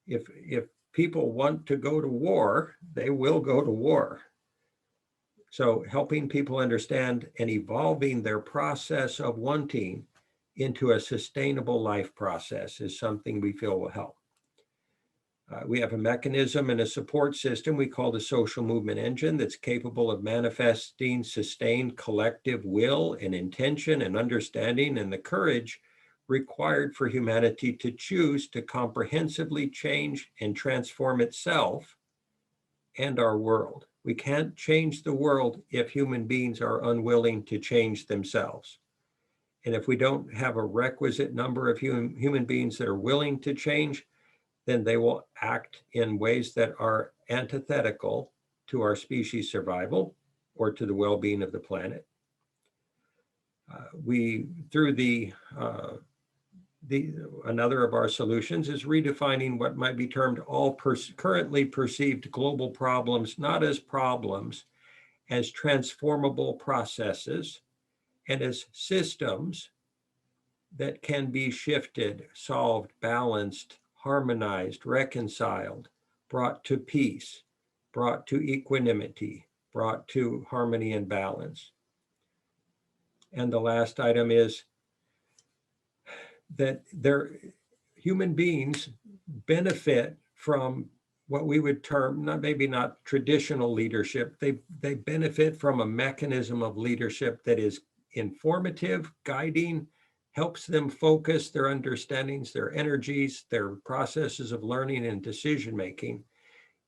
If people want to go to war, they will go to war. So helping people understand and evolving their process of wanting into a sustainable life process is something we feel will help. We have a mechanism and a support system we call the social movement engine that's capable of manifesting sustained collective will and intention and understanding and the courage required for humanity to choose to comprehensively change and transform itself and our world. We can't change the world if human beings are unwilling to change themselves. And if we don't have a requisite number of human beings that are willing to change, then they will act in ways that are antithetical to our species survival or to the well-being of the planet. Another of our solutions is redefining what might be termed all currently perceived global problems, not as problems, as transformable processes and as systems that can be shifted, solved, balanced, harmonized, reconciled, brought to peace, brought to equanimity, brought to harmony and balance. And the last item is that human beings benefit from what we would term, maybe not traditional leadership, they benefit from a mechanism of leadership that is informative, guiding, helps them focus their understandings, their energies, their processes of learning and decision-making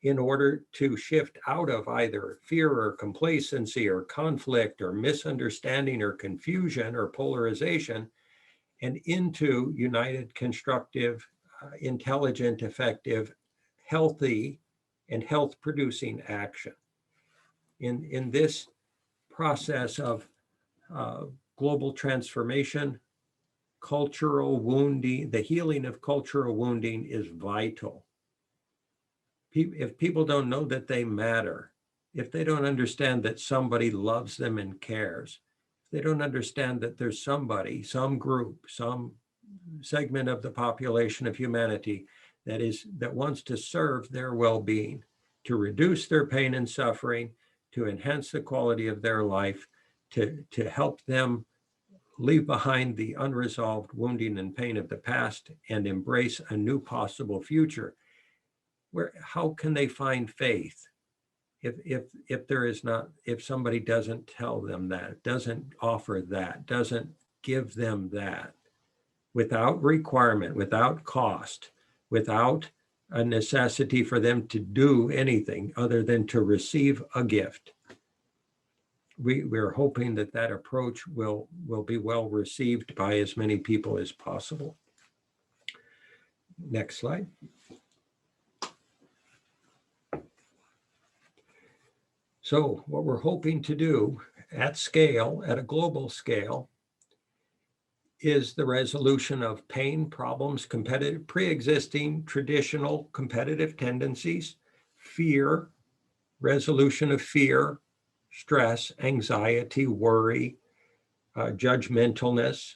in order to shift out of either fear or complacency or conflict or misunderstanding or confusion or polarization and into united, constructive, intelligent, effective, healthy, and health-producing action. In this process of global transformation, cultural wounding, the healing of cultural wounding is vital. If people don't know that they matter, if they don't understand that somebody loves them and cares, if they don't understand that there's somebody, some group, some segment of the population of humanity that wants to serve their well-being, to reduce their pain and suffering, to enhance the quality of their life, to help them leave behind the unresolved wounding and pain of the past and embrace a new possible future. How can they find faith if somebody doesn't tell them that, doesn't offer that, doesn't give them that, without requirement, without cost, without a necessity for them to do anything other than to receive a gift? We're hoping that approach will be well received by as many people as possible. Next slide. So what we're hoping to do at scale, at a global scale, is the resolution of pain, problems, pre-existing traditional competitive tendencies, fear, resolution of fear, stress, anxiety, worry, judgmentalness,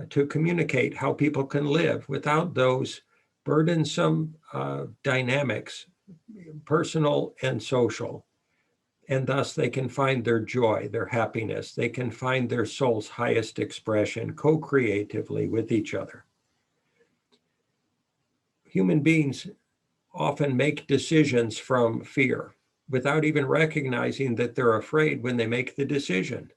to communicate how people can live without those burdensome dynamics, personal and social. And thus they can find their joy, their happiness. They can find their soul's highest expression co-creatively with each other. Human beings often make decisions from fear without even recognizing that they're afraid when they make the decision.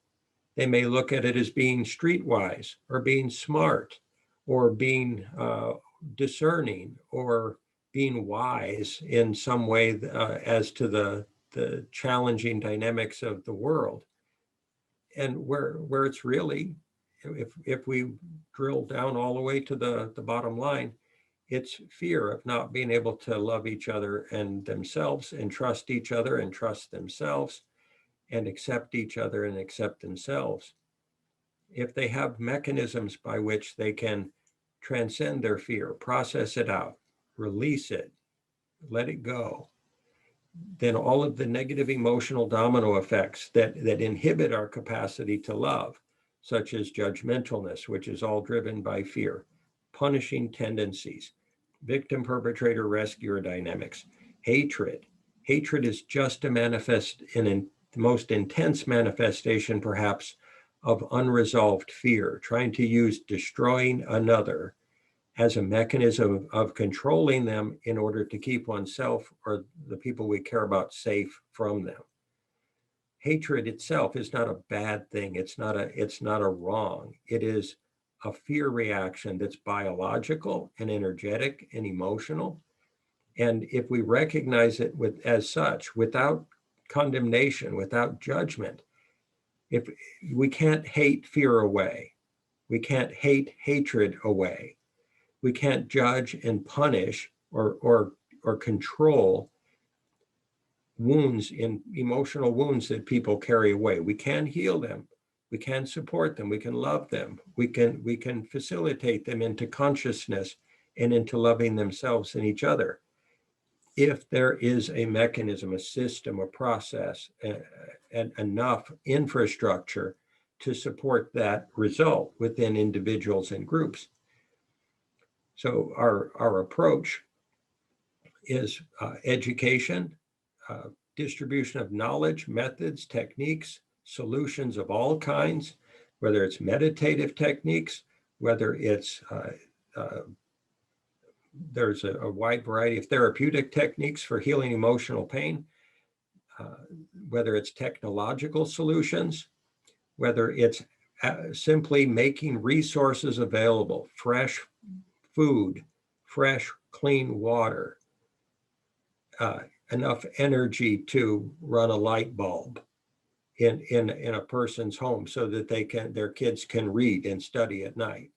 They may look at it as being streetwise or being smart or being discerning or being wise in some way as to the challenging dynamics of the world. And where it's really, if we drill down all the way to the bottom line, it's fear of not being able to love each other and themselves and trust each other and trust themselves and accept each other and accept themselves. If they have mechanisms by which they can transcend their fear, process it out, release it, let it go, then all of the negative emotional domino effects that inhibit our capacity to love, such as judgmentalness, which is all driven by fear, punishing tendencies, victim, perpetrator, rescuer dynamics, hatred. Hatred is just a the most intense manifestation, perhaps, of unresolved fear, trying to use destroying another as a mechanism of controlling them in order to keep oneself or the people we care about safe from them. Hatred itself is not a bad thing. It's not a wrong. It is a fear reaction that's biological and energetic and emotional. And if we recognize it as such, without condemnation, without judgment, if we can't hate fear away, we can't hate hatred away, we can't judge and punish or control wounds, in emotional wounds that people carry away. We can heal them. We can support them. We can love them. We can facilitate them into consciousness and into loving themselves and each other. If there is a mechanism, a system, a process, and enough infrastructure to support that result within individuals and groups. So our approach is education, distribution of knowledge, methods, techniques, solutions of all kinds, whether it's meditative techniques, whether it's there's a wide variety of therapeutic techniques for healing emotional pain, whether it's technological solutions, whether it's simply making resources available, fresh food, fresh, clean water, enough energy to run a light bulb in a person's home so that their kids can read and study at night.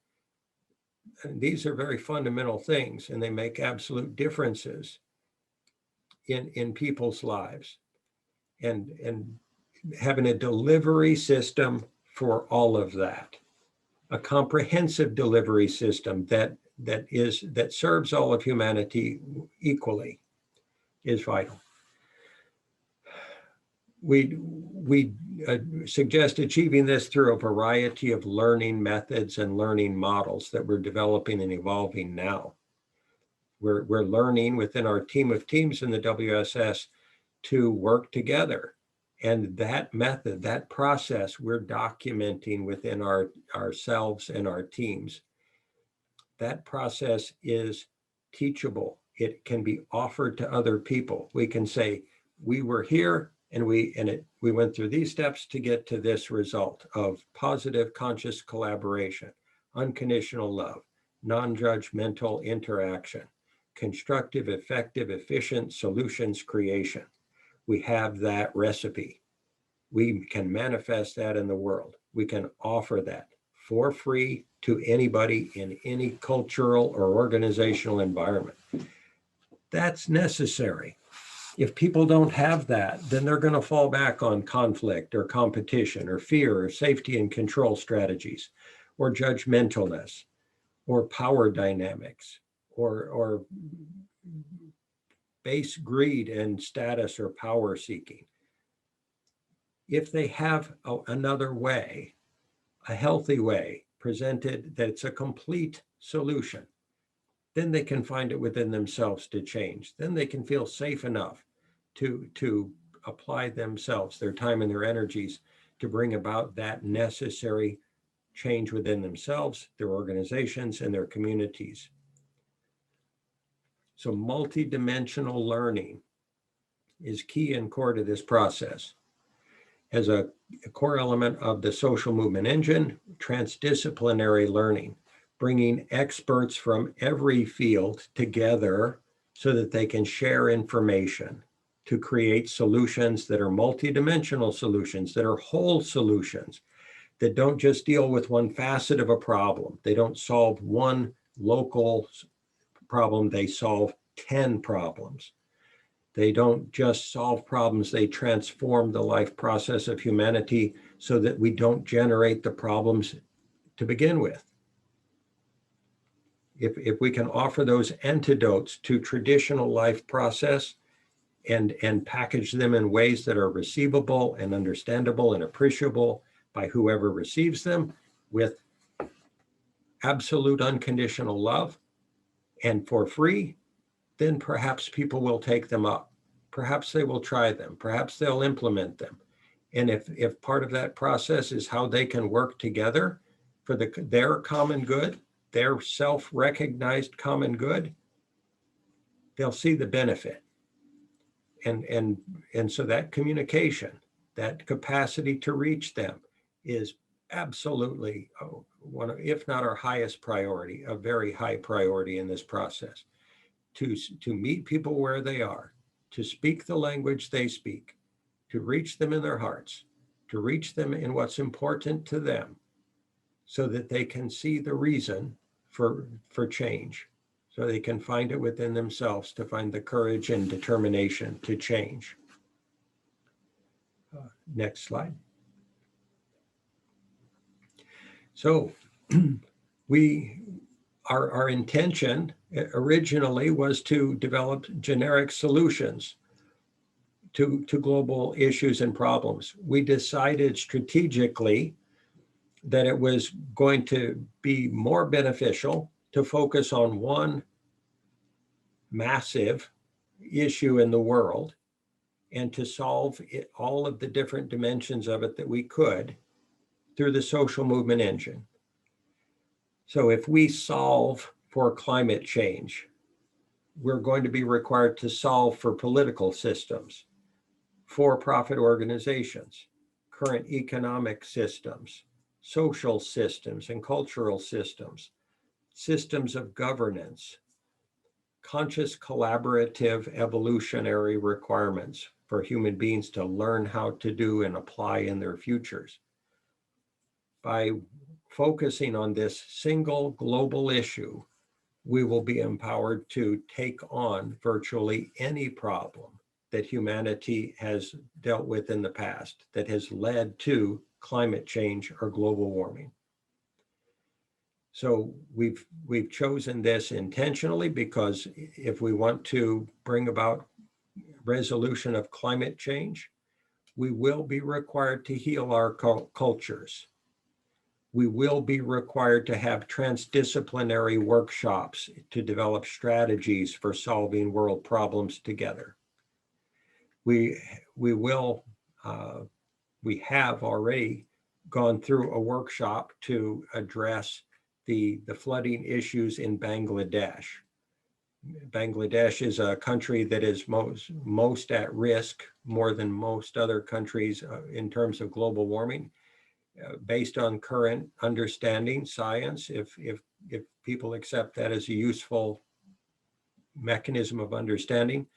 And these are very fundamental things, and they make absolute differences in people's lives. And having a delivery system for all of that, a comprehensive delivery system that serves all of humanity equally, is vital. We suggest achieving this through a variety of learning methods and learning models that we're developing and evolving now. We're learning within our team of teams in the WSS to work together. And that method, that process, we're documenting within ourselves and our teams. That process is teachable. It can be offered to other people. We can say, we were here and we went through these steps to get to this result of positive conscious collaboration, unconditional love, non-judgmental interaction, constructive, effective, efficient solutions creation. We have that recipe. We can manifest that in the world. We can offer that for free to anybody in any cultural or organizational environment. That's necessary. If people don't have that, then they're going to fall back on conflict or competition or fear or safety and control strategies or judgmentalness or power dynamics or base greed and status or power seeking. If they have another way, a healthy way presented that's a complete solution, then they can find it within themselves to change. Then they can feel safe enough to apply themselves, their time and their energies to bring about that necessary change within themselves, their organizations, and their communities. So multidimensional learning is key and core to this process. As a core element of the social movement engine, transdisciplinary learning, bringing experts from every field together so that they can share information to create solutions that are multidimensional solutions, that are whole solutions, that don't just deal with one facet of a problem. They don't solve one local problem, they solve 10 problems. They don't just solve problems, they transform the life process of humanity so that we don't generate the problems to begin with. If we can offer those antidotes to traditional life process and package them in ways that are receivable and understandable and appreciable by whoever receives them with absolute unconditional love and for free, then perhaps people will take them up. Perhaps they will try them. Perhaps they'll implement them. And if part of that process is how they can work together for their common good, their self-recognized common good, they'll see the benefit. And so that communication, that capacity to reach them is absolutely one of, if not our highest priority, a very high priority in this process. To meet people where they are, to speak the language they speak, to reach them in their hearts, to reach them in what's important to them, so that they can see the reason for change, so they can find it within themselves to find the courage and determination to change. Next slide. So our intention originally was to develop generic solutions to global issues and problems. We decided strategically that it was going to be more beneficial to focus on one massive issue in the world and to solve all of the different dimensions of it that we could through the social movement engine. So if we solve for climate change, we're going to be required to solve for political systems, for-profit organizations, current economic systems, social systems and cultural systems, systems of governance, conscious collaborative evolutionary requirements for human beings to learn how to do and apply in their futures. By focusing on this single global issue, we will be empowered to take on virtually any problem that humanity has dealt with in the past that has led to climate change or global warming. So we've chosen this intentionally because if we want to bring about resolution of climate change, we will be required to heal our cultures. We will be required to have transdisciplinary workshops to develop strategies for solving world problems together. We have already gone through a workshop to address the flooding issues in Bangladesh. Bangladesh is a country that is most at risk, more than most other countries in terms of global warming. Based on current understanding, science, if people accept that as a useful mechanism of understanding,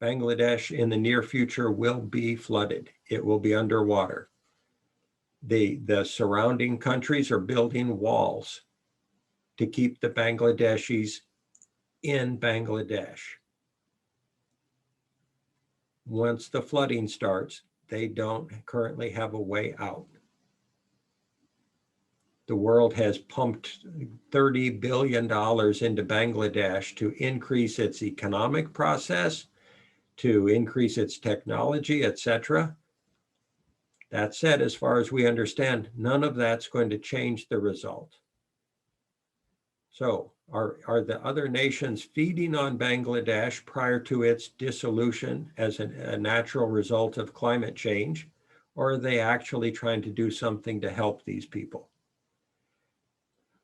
Bangladesh in the near future will be flooded. It will be underwater. The surrounding countries are building walls to keep the Bangladeshis in Bangladesh. Once the flooding starts, they don't currently have a way out. The world has pumped $30 billion into Bangladesh to increase its economic process to increase its technology, etc. That said, as far as we understand, none of that's going to change the result. So are the other nations feeding on Bangladesh prior to its dissolution as a natural result of climate change, or are they actually trying to do something to help these people?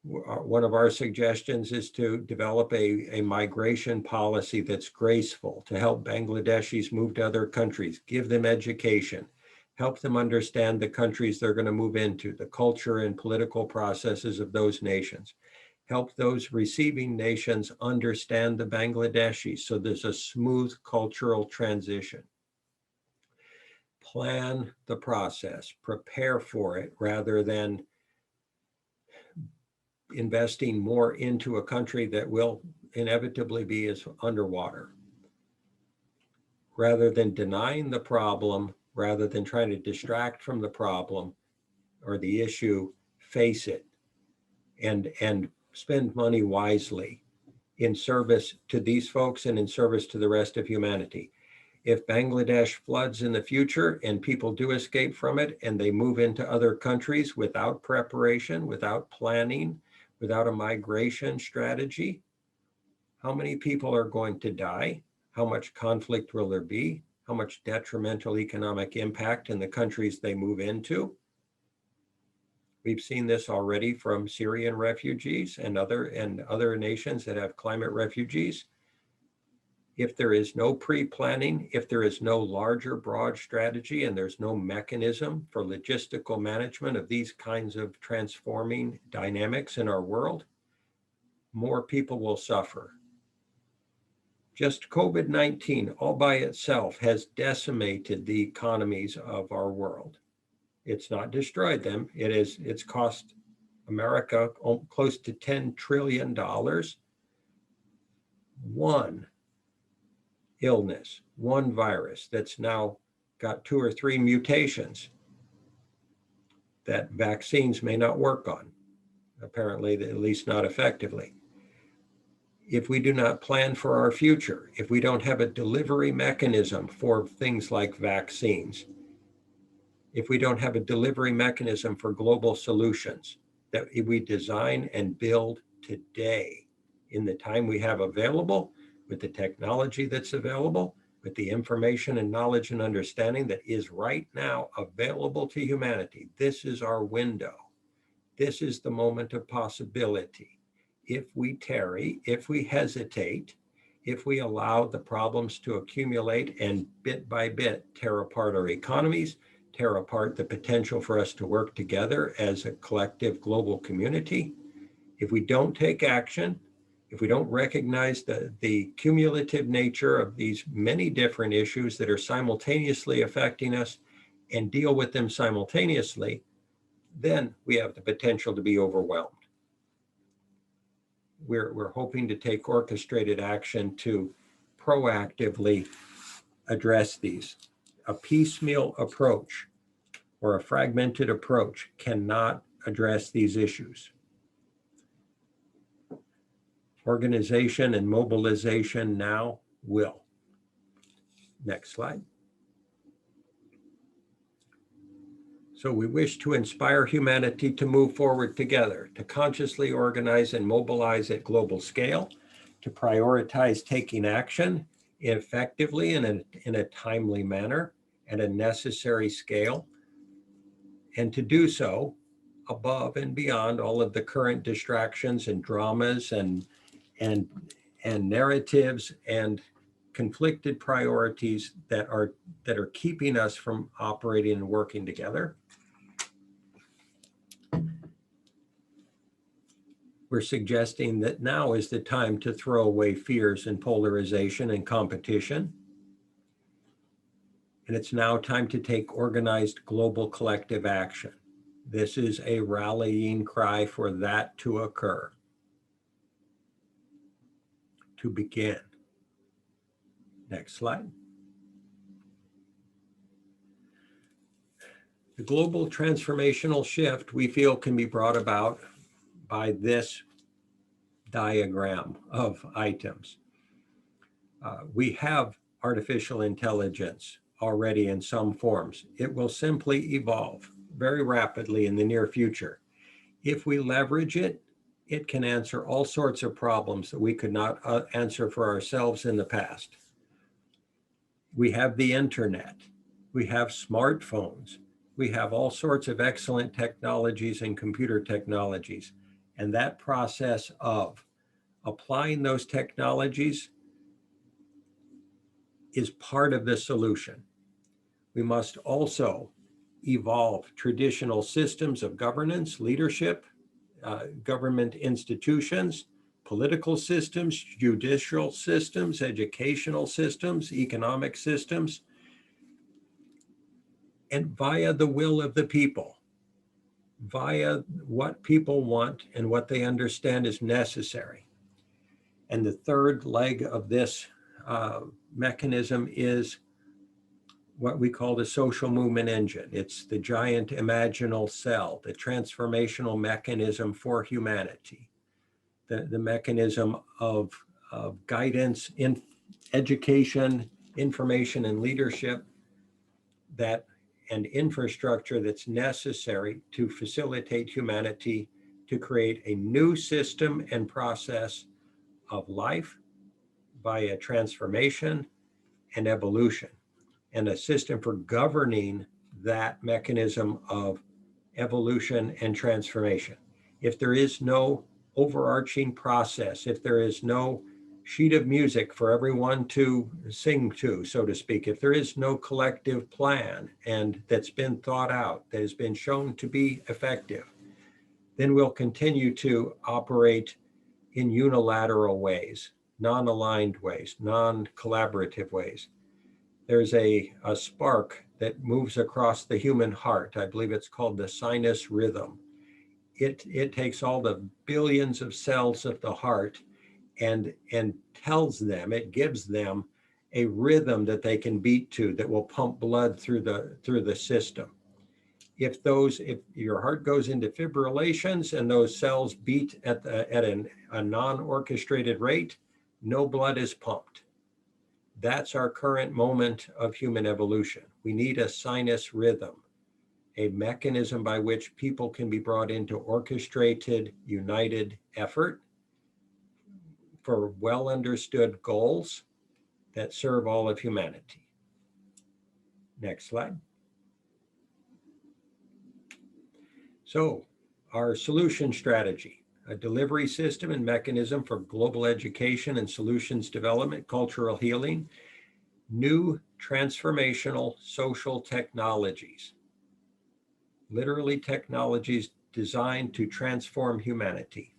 One of our suggestions is to develop a migration policy that's graceful to help Bangladeshis move to other countries, give them education, help them understand the countries they're going to move into, the culture and political processes of those nations, help those receiving nations understand the Bangladeshis so there's a smooth cultural transition. Plan the process, prepare for it, rather than investing more into a country that will inevitably be as underwater. Rather than denying the problem, rather than trying to distract from the problem or the issue, face it and spend money wisely in service to these folks and in service to the rest of humanity. If Bangladesh floods in the future and people do escape from it and they move into other countries without preparation, without planning, without a migration strategy, how many people are going to die? How much conflict will there be? How much detrimental economic impact in the countries they move into? We've seen this already from Syrian refugees and other nations that have climate refugees. If there is no pre-planning, if there is no larger broad strategy, and there's no mechanism for logistical management of these kinds of transforming dynamics in our world, more people will suffer. Just COVID-19 all by itself has decimated the economies of our world. It's not destroyed them. It's cost America close to $10 trillion. One illness, one virus that's now got 2 or 3 mutations that vaccines may not work on, apparently, at least not effectively. If we do not plan for our future, if we don't have a delivery mechanism for things like vaccines, if we don't have a delivery mechanism for global solutions that we design and build today in the time we have available, with the technology that's available, with the information and knowledge and understanding that is right now available to humanity. This is our window. This is the moment of possibility. If we tarry, if we hesitate, if we allow the problems to accumulate and bit by bit tear apart our economies, tear apart the potential for us to work together as a collective global community, if we don't take action, if we don't recognize the cumulative nature of these many different issues that are simultaneously affecting us and deal with them simultaneously, then we have the potential to be overwhelmed. We're hoping to take orchestrated action to proactively address these. A piecemeal approach or a fragmented approach cannot address these issues. Organization and mobilization now will. Next slide. So we wish to inspire humanity to move forward together, to consciously organize and mobilize at global scale, to prioritize taking action effectively in a timely manner at a necessary scale, and to do so above and beyond all of the current distractions and dramas and narratives and conflicted priorities that are keeping us from operating and working together. We're suggesting that now is the time to throw away fears and polarization and competition. And it's now time to take organized global collective action. This is a rallying cry for that to occur. To begin. Next slide. The global transformational shift we feel can be brought about by this diagram of items. We have artificial intelligence already in some forms. It will simply evolve very rapidly in the near future. If we leverage it, it can answer all sorts of problems that we could not answer for ourselves in the past. We have the internet, we have smartphones, we have all sorts of excellent technologies and computer technologies. And that process of applying those technologies is part of the solution. We must also evolve traditional systems of governance, leadership, government institutions, political systems, judicial systems, educational systems, economic systems, and via the will of the people, via what people want and what they understand is necessary. And the third leg of this mechanism is what we call the social movement engine. It's the giant imaginal cell, the transformational mechanism for humanity, the mechanism of guidance, in education, information, and leadership that and infrastructure that's necessary to facilitate humanity to create a new system and process of life via transformation and evolution, and a system for governing that mechanism of evolution and transformation. If there is no overarching process, if there is no sheet of music for everyone to sing to, so to speak, if there is no collective plan and that's been thought out, that has been shown to be effective, then we'll continue to operate in unilateral ways, non-aligned ways, non-collaborative ways. There's a spark that moves across the human heart. I believe it's called the sinus rhythm. It takes all the billions of cells of the heart and tells them, it gives them a rhythm that they can beat to that will pump blood through the system. If your heart goes into fibrillations and those cells beat at a non-orchestrated rate, no blood is pumped. That's our current moment of human evolution. We need a sinus rhythm, a mechanism by which people can be brought into orchestrated, united effort for well understood goals that serve all of humanity. Next slide. So, our solution strategy, a delivery system and mechanism for global education and solutions development, cultural healing, new transformational social technologies, literally technologies designed to transform humanity.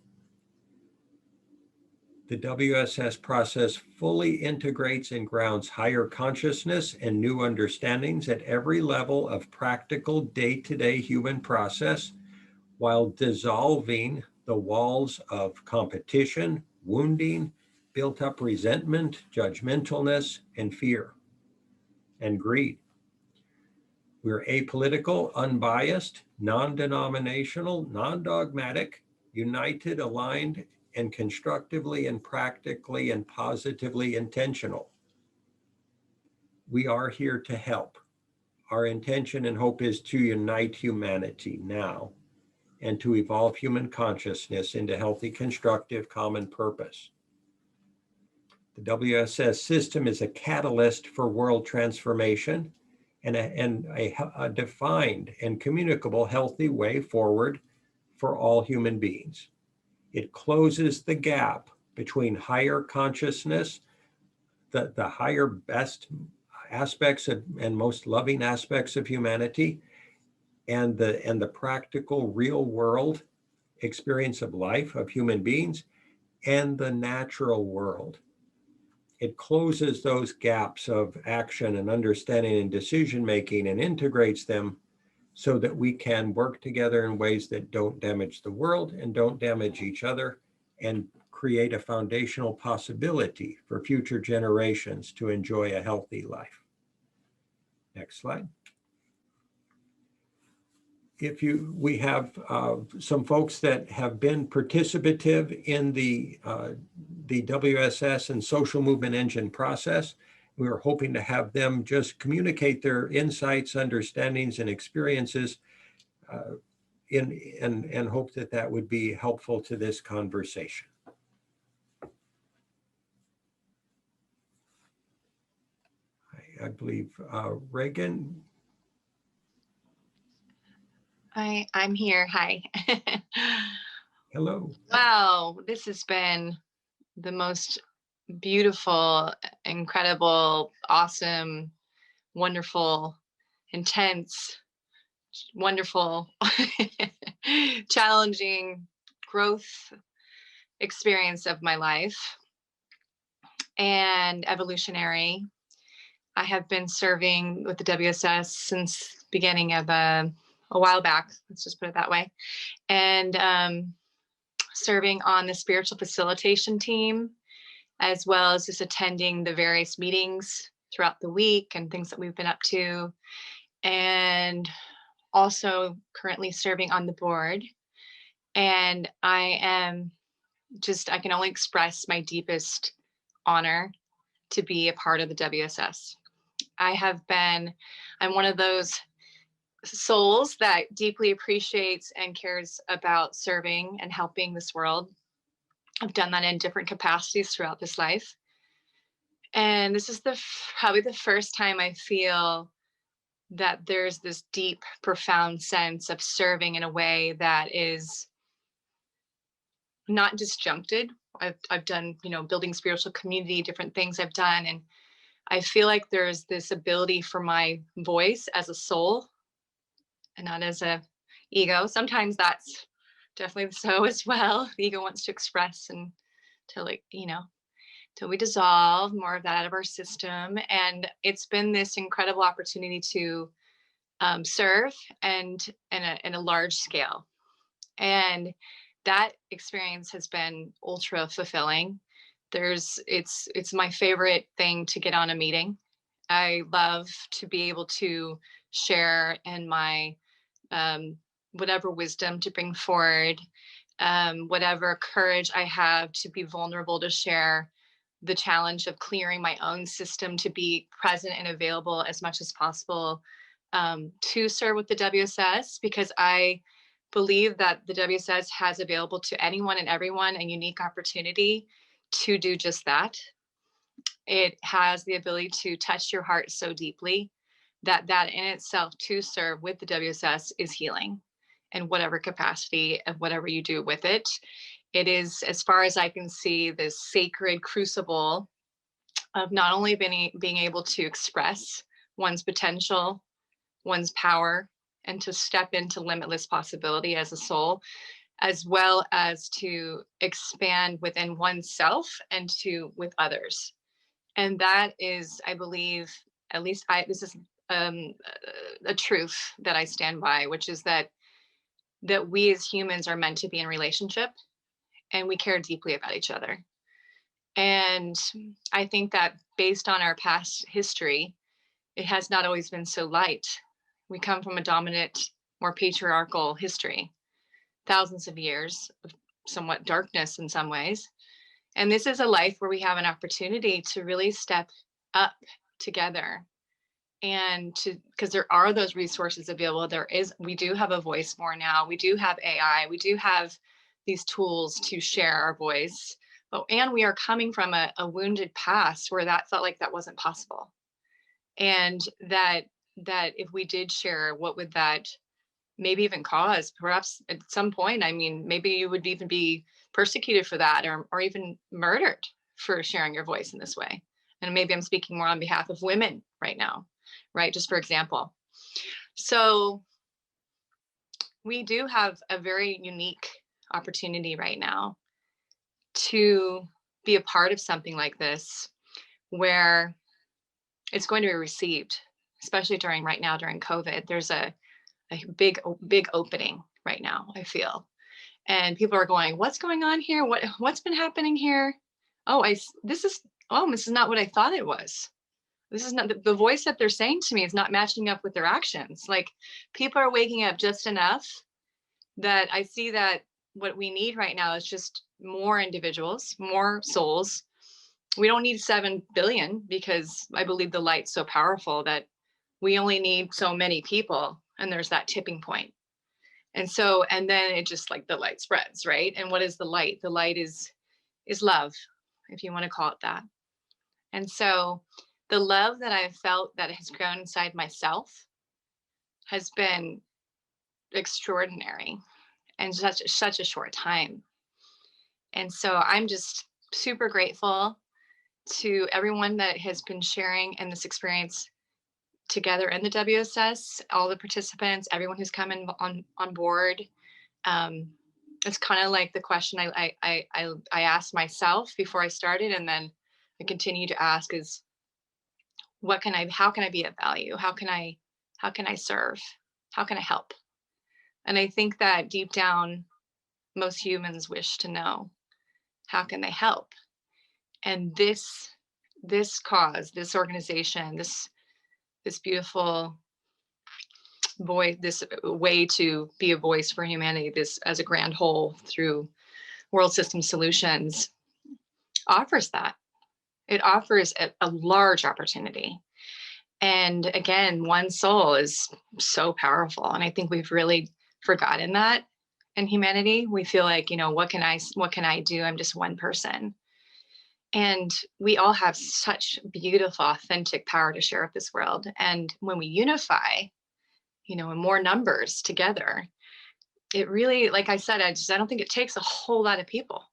The WSS process fully integrates and grounds higher consciousness and new understandings at every level of practical day-to-day human process, while dissolving the walls of competition, wounding, built-up resentment, judgmentalness, and fear, and greed. We're apolitical, unbiased, non-denominational, non-dogmatic, united, aligned, and constructively and practically and positively intentional. We are here to help. Our intention and hope is to unite humanity now and to evolve human consciousness into healthy, constructive, common purpose. The WSS system is a catalyst for world transformation and a defined and communicable healthy way forward for all human beings. It closes the gap between higher consciousness, the higher, best aspects of, and most loving aspects of humanity, and the practical real world experience of life of human beings, and the natural world. It closes those gaps of action and understanding and decision making and integrates them so that we can work together in ways that don't damage the world and don't damage each other, and create a foundational possibility for future generations to enjoy a healthy life. Next slide. We have some folks that have been participative in the WSS and social movement engine process. we're hoping to have them just communicate their insights, understandings, and experiences and hope that that would be helpful to this conversation. I believe Reagan. I'm here. Hi. Hello. Wow, this has been the most beautiful, incredible, awesome, wonderful, intense, wonderful, challenging growth experience of my life, and evolutionary. I have been serving with the WSS since beginning of a while back, let's just put it that way, and serving on the spiritual facilitation team, as well as just attending the various meetings throughout the week and things that we've been up to, and also currently serving on the board. And I can only express my deepest honor to be a part of the WSS. I'm one of those souls that deeply appreciates and cares about serving and helping this world. I've done that in different capacities throughout this life. And this is probably the first time I feel that there's this deep, profound sense of serving in a way that is not disjuncted. I've done, building spiritual community, different things I've done. And I feel like there's this ability for my voice as a soul and not as a ego. Sometimes that's definitely so as well. The ego wants to express and till we dissolve more of that out of our system. And it's been this incredible opportunity to serve and in a large scale. And that experience has been ultra fulfilling. It's my favorite thing to get on a meeting. I love to be able to share in my whatever wisdom to bring forward, whatever courage I have to be vulnerable to share the challenge of clearing my own system to be present and available as much as possible to serve with the WSS, because I believe that the WSS has available to anyone and everyone a unique opportunity to do just that. It has the ability to touch your heart so deeply that in itself to serve with the WSS is healing in whatever capacity of whatever you do with it. It is, as far as I can see, this sacred crucible of not only being able to express one's potential, one's power, and to step into limitless possibility as a soul, as well as to expand within oneself and with others. And that is, I believe, at least this is a truth that I stand by, which is that we as humans are meant to be in relationship and we care deeply about each other. And I think that based on our past history, it has not always been so light. We come from a dominant, more patriarchal history, thousands of years of somewhat darkness in some ways. And this is a life where we have an opportunity to really step up together, and because there are those resources available. We do have a voice more now. We do have AI. We do have these tools to share our voice. And we are coming from a wounded past where that felt like that wasn't possible. And that if we did share, what would that maybe even cause? Perhaps at some point, maybe you would even be persecuted for that, or even murdered for sharing your voice in this way. And maybe I'm speaking more on behalf of women right now, right? Just for example. So we do have a very unique opportunity right now to be a part of something like this, where it's going to be received, especially during COVID. There's a big opening right now, I feel. And people are going, what's going on here? What's been happening here? This is not what I thought it was. This is not the voice that they're saying to me is not matching up with their actions. Like, people are waking up just enough that I see that what we need right now is just more individuals, more souls we don't need 7 billion, because I believe the light's so powerful that we only need so many people, and there's that tipping point. And so, and then it just like the light spreads, right? And what is the light? The light is love, if you want to call it that. And so the love that I've felt that has grown inside myself has been extraordinary, and such a short time. And so I'm just super grateful to everyone that has been sharing in this experience together in the WSS, all the participants, everyone who's come in on board. It's kind of like the question I asked myself before I started, and then I continue to ask is, how can I be of value? How can I serve? How can I help? And I think that deep down, most humans wish to know, how can they help? And this cause, this organization, this beautiful voice, this way to be a voice for humanity, this as a grand whole through World System Solutions, offers that. It offers a large opportunity. And again, one soul is so powerful. And I think we've really forgotten that in humanity. We feel like, what can I do? I'm just one person. And we all have such beautiful, authentic power to share with this world. And when we unify, in more numbers together, it really, like I said, I don't think it takes a whole lot of people.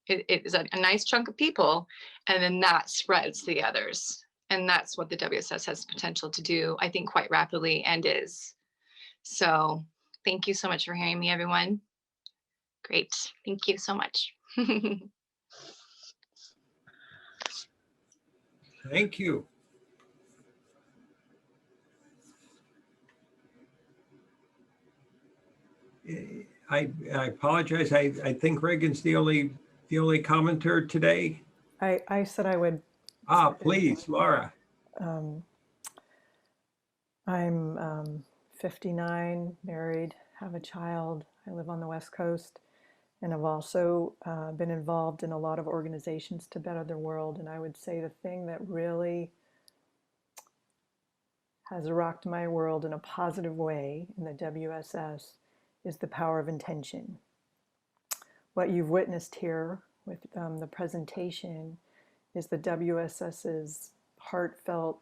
It is a nice chunk of people, and then that spreads to the others. And that's what the WSS has potential to do, I think, quite rapidly, and is. So thank you so much for hearing me, everyone. Great. Thank you so much. Thank you. I apologize. I think Reagan's the only commenter today. I said I would. Please, Laura. I'm 59, married, have a child. I live on the West Coast, and I've also been involved in a lot of organizations to better the world. And I would say the thing that really has rocked my world in a positive way in the WSS is the power of intention. What you've witnessed here with the presentation is the WSS's heartfelt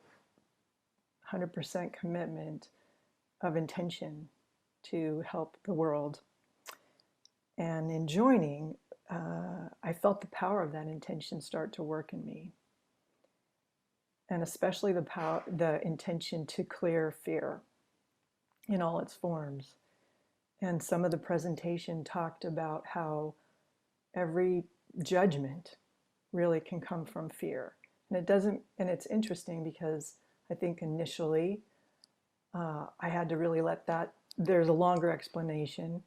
100% commitment of intention to help the world. And in joining, I felt the power of that intention start to work in me. And especially the intention to clear fear in all its forms. And some of the presentation talked about how every judgment really can come from fear. And it doesn't, and it's interesting because I think initially I had to really let that, there's a longer explanation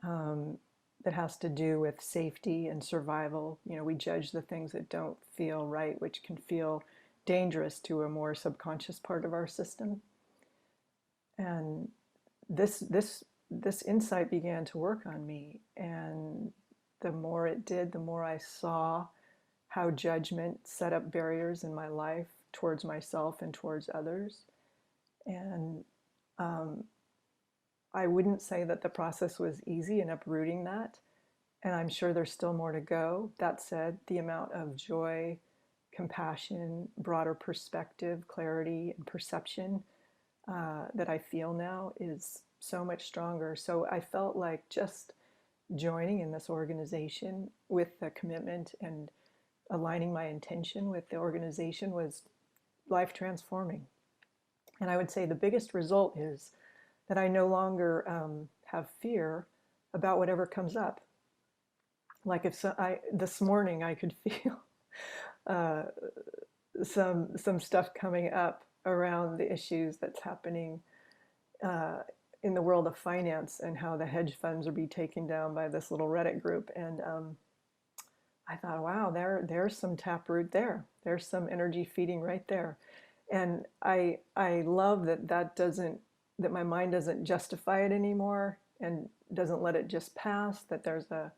that has to do with safety and survival. We judge the things that don't feel right, which can feel dangerous to a more subconscious part of our system. And this insight began to work on me. And the more it did, the more I saw how judgment set up barriers in my life towards myself and towards others. And I wouldn't say that the process was easy in uprooting that. And I'm sure there's still more to go. That said, the amount of joy, compassion, broader perspective, clarity, and perception that I feel now is so much stronger. So I felt like just joining in this organization with the commitment and aligning my intention with the organization was life transforming. And I would say the biggest result is that I no longer have fear about whatever comes up. Like this morning I could feel some stuff coming up around the issues that's happening in the world of finance and how the hedge funds are being taken down by this little Reddit group. And I thought, wow, there's some taproot there. There's some energy feeding right there. And I love that my mind doesn't justify it anymore and doesn't let it just pass, that there's a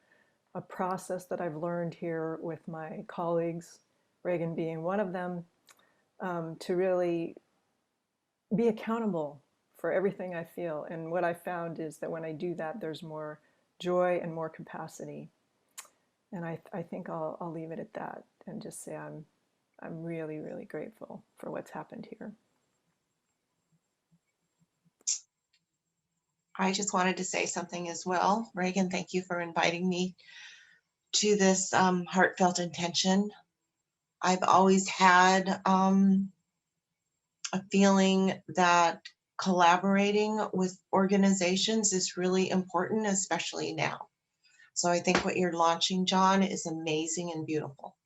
process that I've learned here with my colleagues Reagan being one of them, to really be accountable for everything I feel. And what I found is that when I do that, there's more joy and more capacity. And I think I'll leave it at that and just say I'm really, really grateful for what's happened here. I just wanted to say something as well. Reagan, thank you for inviting me to this heartfelt intention. I've always had a feeling that collaborating with organizations is really important, especially now. So I think what you're launching, John, is amazing and beautiful.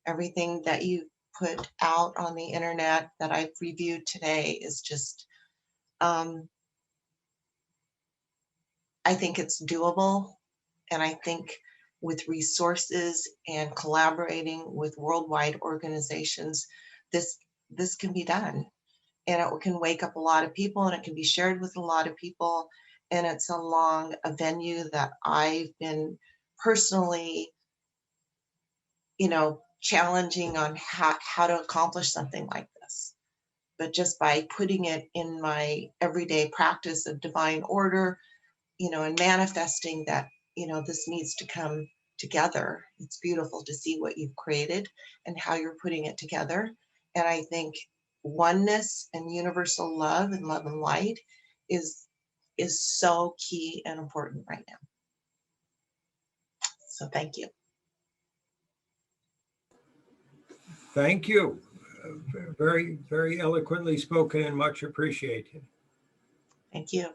Everything that you put out on the internet that I've reviewed today is just, I think it's doable. And I think with resources and collaborating with worldwide organizations, this can be done. And it can wake up a lot of people, and it can be shared with a lot of people. And it's along a venue that I've been personally, challenging on how to accomplish something like this. But just by putting it in my everyday practice of divine order, and manifesting that, this needs to come together. It's beautiful to see what you've created and how you're putting it together. And I think oneness and universal love and light is so key and important right now. So thank you. Thank you. Very, very eloquently spoken and much appreciated. Thank you.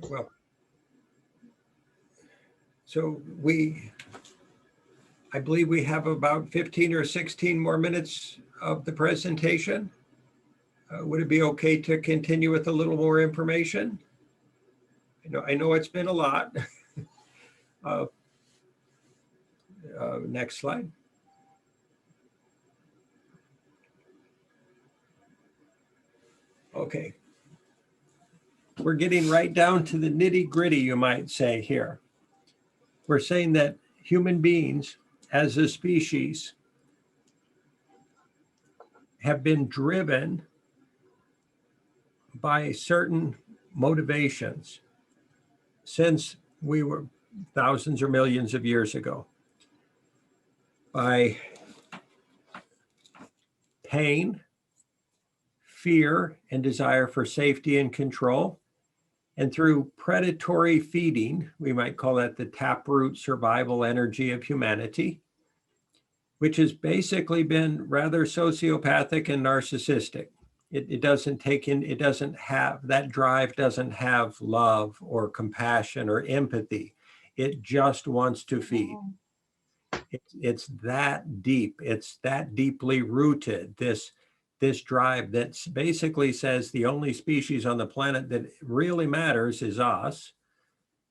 Well, so I believe we have about 15 or 16 more minutes of the presentation. Would it be okay to continue with a little more information? I know it's been a lot. Next slide. Okay. We're getting right down to the nitty-gritty, you might say here. We're saying that human beings as a species have been driven by certain motivations since we were thousands or millions of years ago, by pain, fear, and desire for safety and control. And through predatory feeding, we might call that the taproot survival energy of humanity, which has basically been rather sociopathic and narcissistic. It doesn't take in, it doesn't have, that drive doesn't have love or compassion or empathy. It just wants to feed. It's that deep, it's that deeply rooted, this drive that basically says the only species on the planet that really matters is us.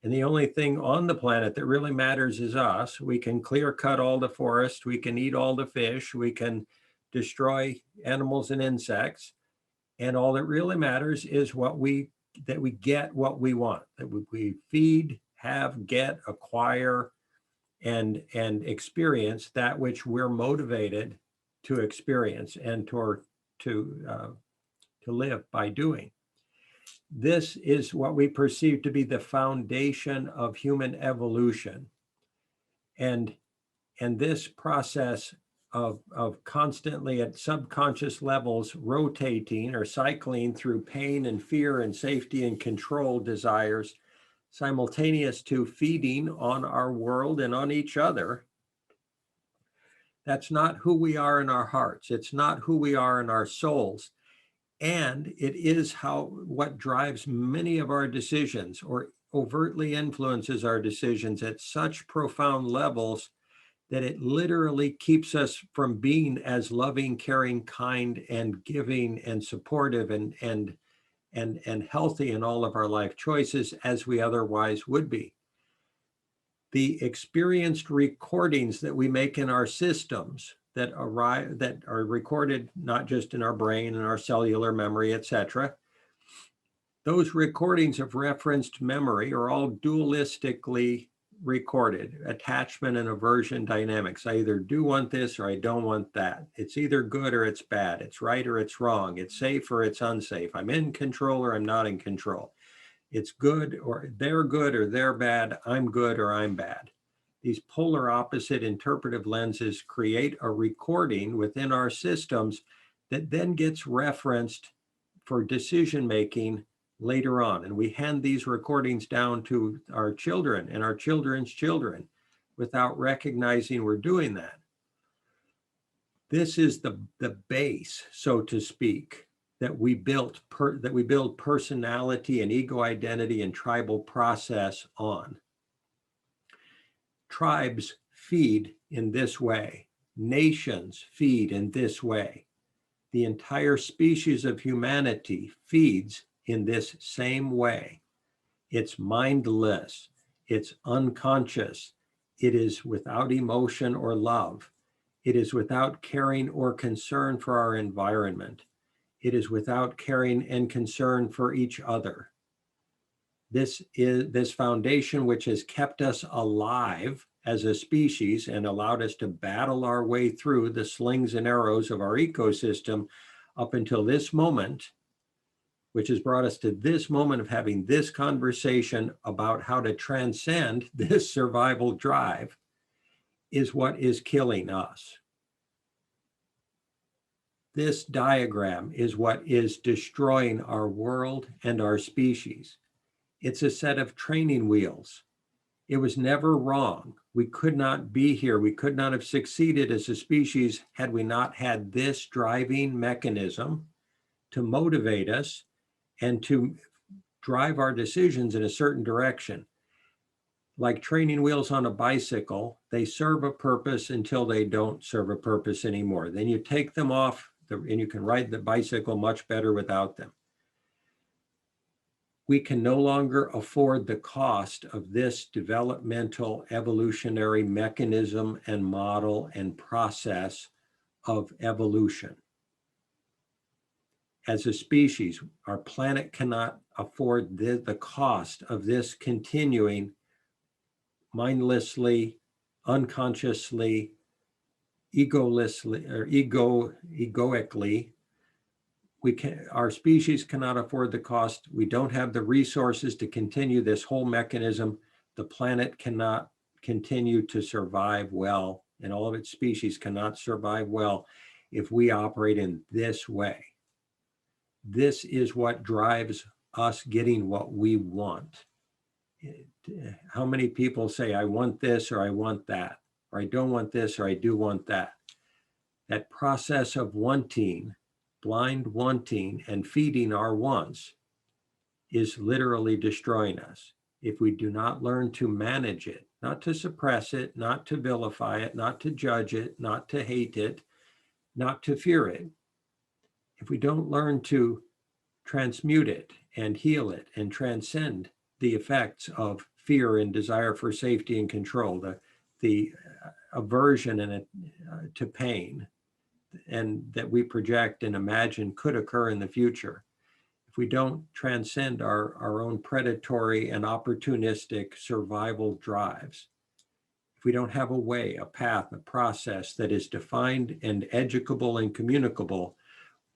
And the only thing on the planet that really matters is us. We can clear cut all the forest, we can eat all the fish, we can destroy animals and insects. And all that really matters is that we get what we want, that we feed, have, get, acquire, and experience that which we're motivated to experience and to live by doing. This is what we perceive to be the foundation of human evolution. And this process of constantly at subconscious levels rotating or cycling through pain and fear and safety and control desires, simultaneous to feeding on our world and on each other. That's not who we are in our hearts. It's not who we are in our souls. And it is what drives many of our decisions or overtly influences our decisions at such profound levels that it literally keeps us from being as loving, caring, kind, and giving and supportive and healthy in all of our life choices as we otherwise would be. The experienced recordings that we make in our systems that are recorded not just in our brain and our cellular memory, etc. Those recordings of referenced memory are all dualistically recorded, attachment and aversion dynamics. I either do want this or I don't want that. It's either good or it's bad. It's right or it's wrong. It's safe or it's unsafe. I'm in control or I'm not in control. It's good or they're bad. I'm good or I'm bad. These polar opposite interpretive lenses create a recording within our systems that then gets referenced for decision making later on. And we hand these recordings down to our children and our children's children without recognizing we're doing that. This is the base, so to speak, that we build personality and ego identity and tribal process on. Tribes feed in this way. Nations feed in this way. The entire species of humanity feeds in this same way. It's mindless. It's unconscious. It is without emotion or love. It is without caring or concern for our environment. It is without caring and concern for each other. This foundation which has kept us alive as a species and allowed us to battle our way through the slings and arrows of our ecosystem up until this moment, which has brought us to this moment of having this conversation about how to transcend this survival drive, is what is killing us. This diagram is what is destroying our world and our species. It's a set of training wheels. It was never wrong. We could not be here. We could not have succeeded as a species had we not had this driving mechanism to motivate us and to drive our decisions in a certain direction. Like training wheels on a bicycle, they serve a purpose until they don't serve a purpose anymore. Then you take them off and you can ride the bicycle much better without them. We can no longer afford the cost of this developmental evolutionary mechanism and model and process of evolution. As a species, our planet cannot afford the cost of this continuing mindlessly, unconsciously, egoically. Our species cannot afford the cost. We don't have the resources to continue this whole mechanism. The planet cannot continue to survive well, and all of its species cannot survive well if we operate in this way. This is what drives us getting what we want. How many people say, I want this or I want that, or I don't want this or I do want that? That process of wanting, blind wanting, and feeding our wants is literally destroying us. If we do not learn to manage it, not to suppress it, not to vilify it, not to judge it, not to hate it, not to fear it, if we don't learn to transmute it and heal it and transcend the effects of fear and desire for safety and control, the aversion to pain, and that we project and imagine could occur in the future. If we don't transcend our own predatory and opportunistic survival drives, if we don't have a way, a path, a process that is defined and educable and communicable,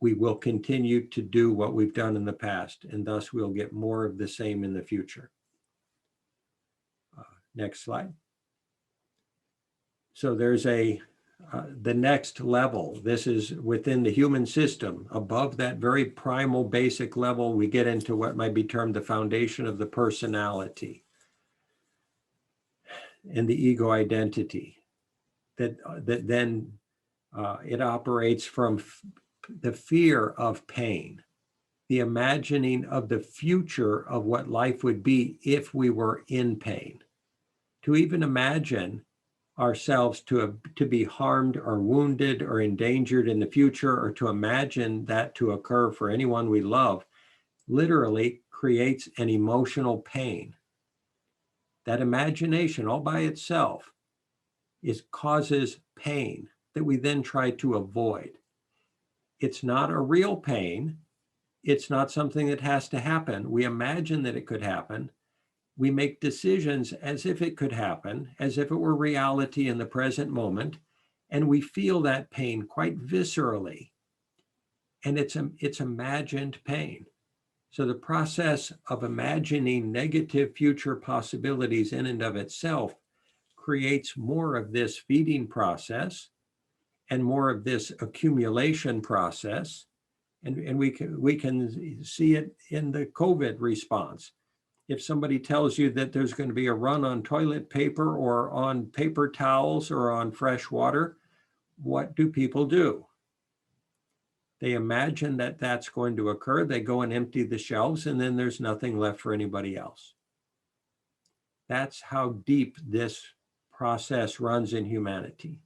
we will continue to do what we've done in the past, and thus we'll get more of the same in the future. Next slide. So there's the next level. This is within the human system. Above that very primal basic level, we get into what might be termed the foundation of the personality and the ego identity. That then it operates from the fear of pain, the imagining of the future of what life would be if we were in pain. To even imagine ourselves to be harmed or wounded or endangered in the future, or to imagine that to occur for anyone we love, literally creates an emotional pain. That imagination all by itself causes pain that we then try to avoid. It's not a real pain. It's not something that has to happen. We imagine that it could happen. we make decisions as if it could happen, as if it were reality in the present moment, and we feel that pain quite viscerally. And it's imagined pain. So the process of imagining negative future possibilities in and of itself creates more of this feeding process and more of this accumulation process. And we can see it in the COVID response. If somebody tells you that there's going to be a run on toilet paper or on paper towels or on fresh water, what do people do? They imagine that that's going to occur. They go and empty the shelves, and then there's nothing left for anybody else. That's how deep this process runs in humanity.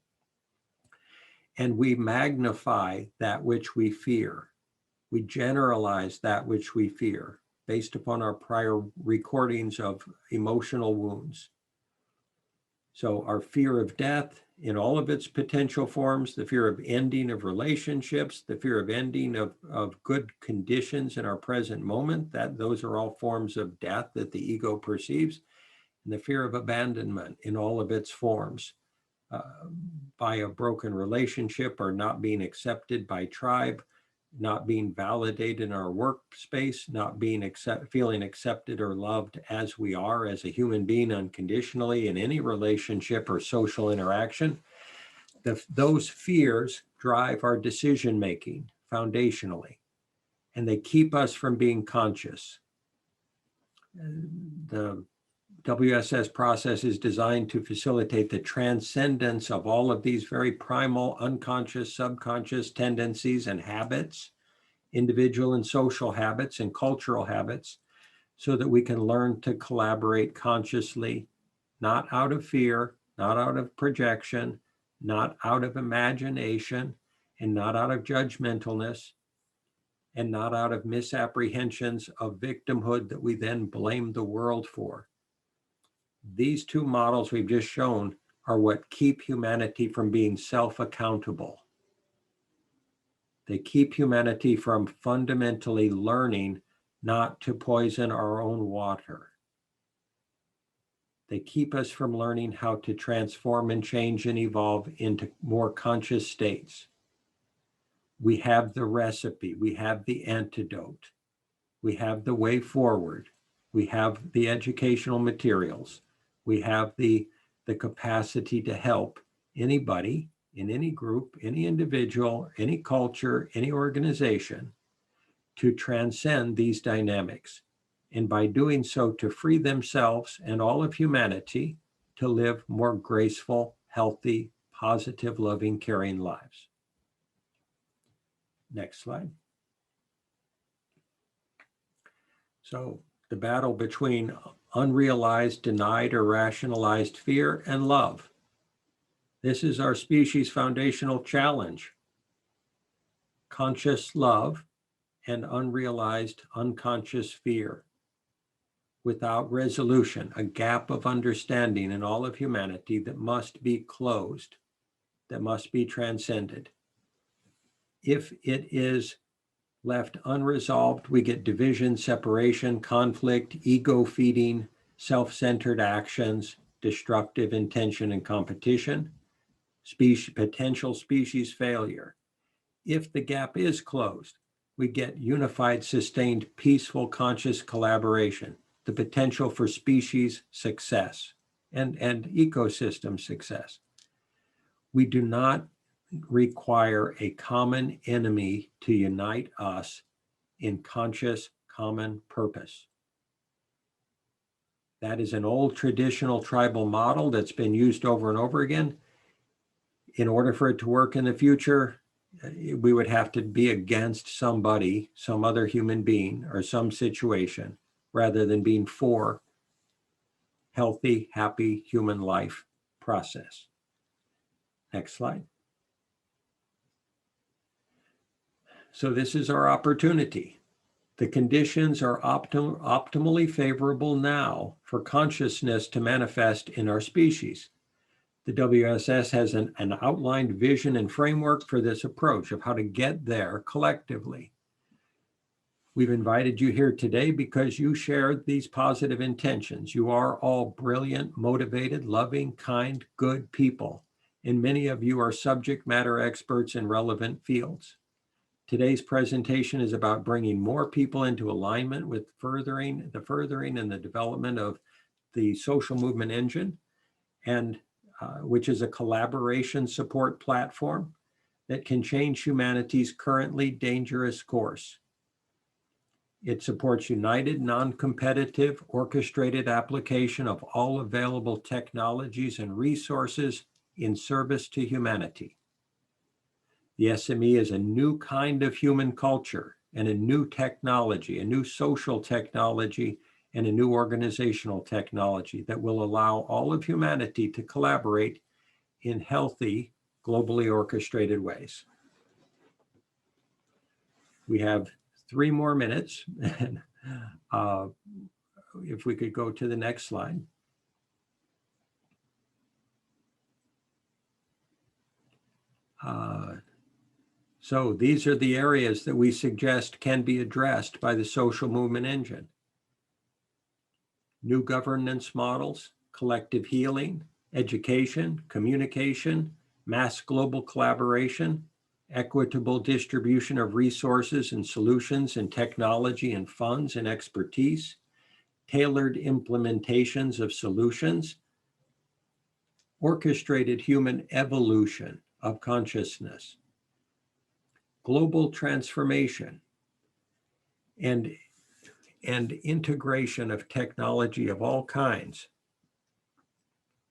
And we magnify that which we fear. We generalize that which we fear based upon our prior recordings of emotional wounds. So our fear of death in all of its potential forms, the fear of ending of relationships, the fear of ending of good conditions in our present moment, that those are all forms of death that the ego perceives, and the fear of abandonment in all of its forms, by a broken relationship or not being accepted by tribe, not being validated in our workspace, not being feeling accepted or loved as we are as a human being unconditionally in any relationship or social interaction. Those fears drive our decision making foundationally, and they keep us from being conscious. The WSS process is designed to facilitate the transcendence of all of these very primal, unconscious, subconscious tendencies and habits, individual and social habits and cultural habits, so that we can learn to collaborate consciously, not out of fear, not out of projection, not out of imagination, and not out of judgmentalness, and not out of misapprehensions of victimhood that we then blame the world for. These two models we've just shown are what keep humanity from being self-accountable. They keep humanity from fundamentally learning not to poison our own water. They keep us from learning how to transform and change and evolve into more conscious states. We have the recipe, we have the antidote, we have the way forward, we have the educational materials, we have the capacity to help anybody in any group, any individual, any culture, any organization to transcend these dynamics. And by doing so, to free themselves and all of humanity to live more graceful, healthy, positive, loving, caring lives. Next slide. So the battle between unrealized, denied, or rationalized fear and love. This is our species' foundational challenge. Conscious love and unrealized, unconscious fear. Without resolution, a gap of understanding in all of humanity that must be closed, that must be transcended. If it is left unresolved, we get division, separation, conflict, ego feeding, self-centered actions, destructive intention and competition, potential species failure. If the gap is closed, we get unified, sustained, peaceful, conscious collaboration, the potential for species success and ecosystem success. We do not require a common enemy to unite us in conscious common purpose. That is an old traditional tribal model that's been used over and over again. In order for it to work in the future, we would have to be against somebody, some other human being or some situation, rather than being for healthy, happy human life process. Next slide. So this is our opportunity. The conditions are optimally favorable now for consciousness to manifest in our species. The WSS has an outlined vision and framework for this approach of how to get there collectively. We've invited you here today because you share these positive intentions. You are all brilliant, motivated, loving, kind, good people, and many of you are subject matter experts in relevant fields. Today's presentation is about bringing more people into alignment with furthering and the development of the social movement engine, and which is a collaboration support platform that can change humanity's currently dangerous course. It supports united, non-competitive, orchestrated application of all available technologies and resources in service to humanity. The SME is a new kind of human culture and a new technology, a new social technology, and a new organizational technology that will allow all of humanity to collaborate in healthy, globally orchestrated ways. We have 3 more minutes. And if we could go to the next slide. So these are the areas that we suggest can be addressed by the social movement engine. New governance models, collective healing, education, communication, mass global collaboration, equitable distribution of resources and solutions and technology and funds and expertise, tailored implementations of solutions, orchestrated human evolution of consciousness, global transformation, and integration of technology of all kinds,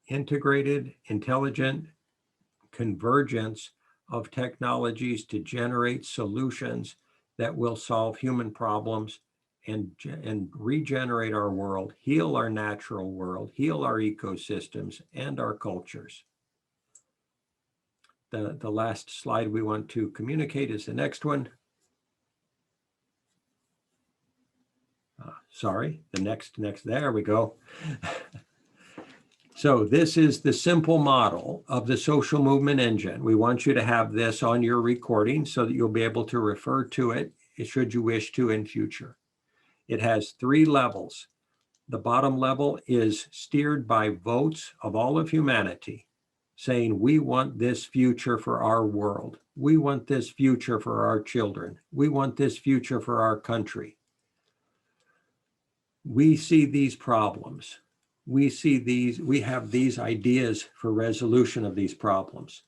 integrated, intelligent convergence of technologies to generate solutions that will solve human problems and regenerate our world, heal our natural world, heal our ecosystems and our cultures. The last slide we want to communicate is the next one. Sorry, the next, there we go. So this is the simple model of the social movement engine. We want you to have this on your recording so that you'll be able to refer to it should you wish to in future. It has 3 levels. The bottom level is steered by votes of all of humanity, saying we want this future for our world. We want this future for our children. We want this future for our country. We see these problems. We have these ideas for resolution of these problems.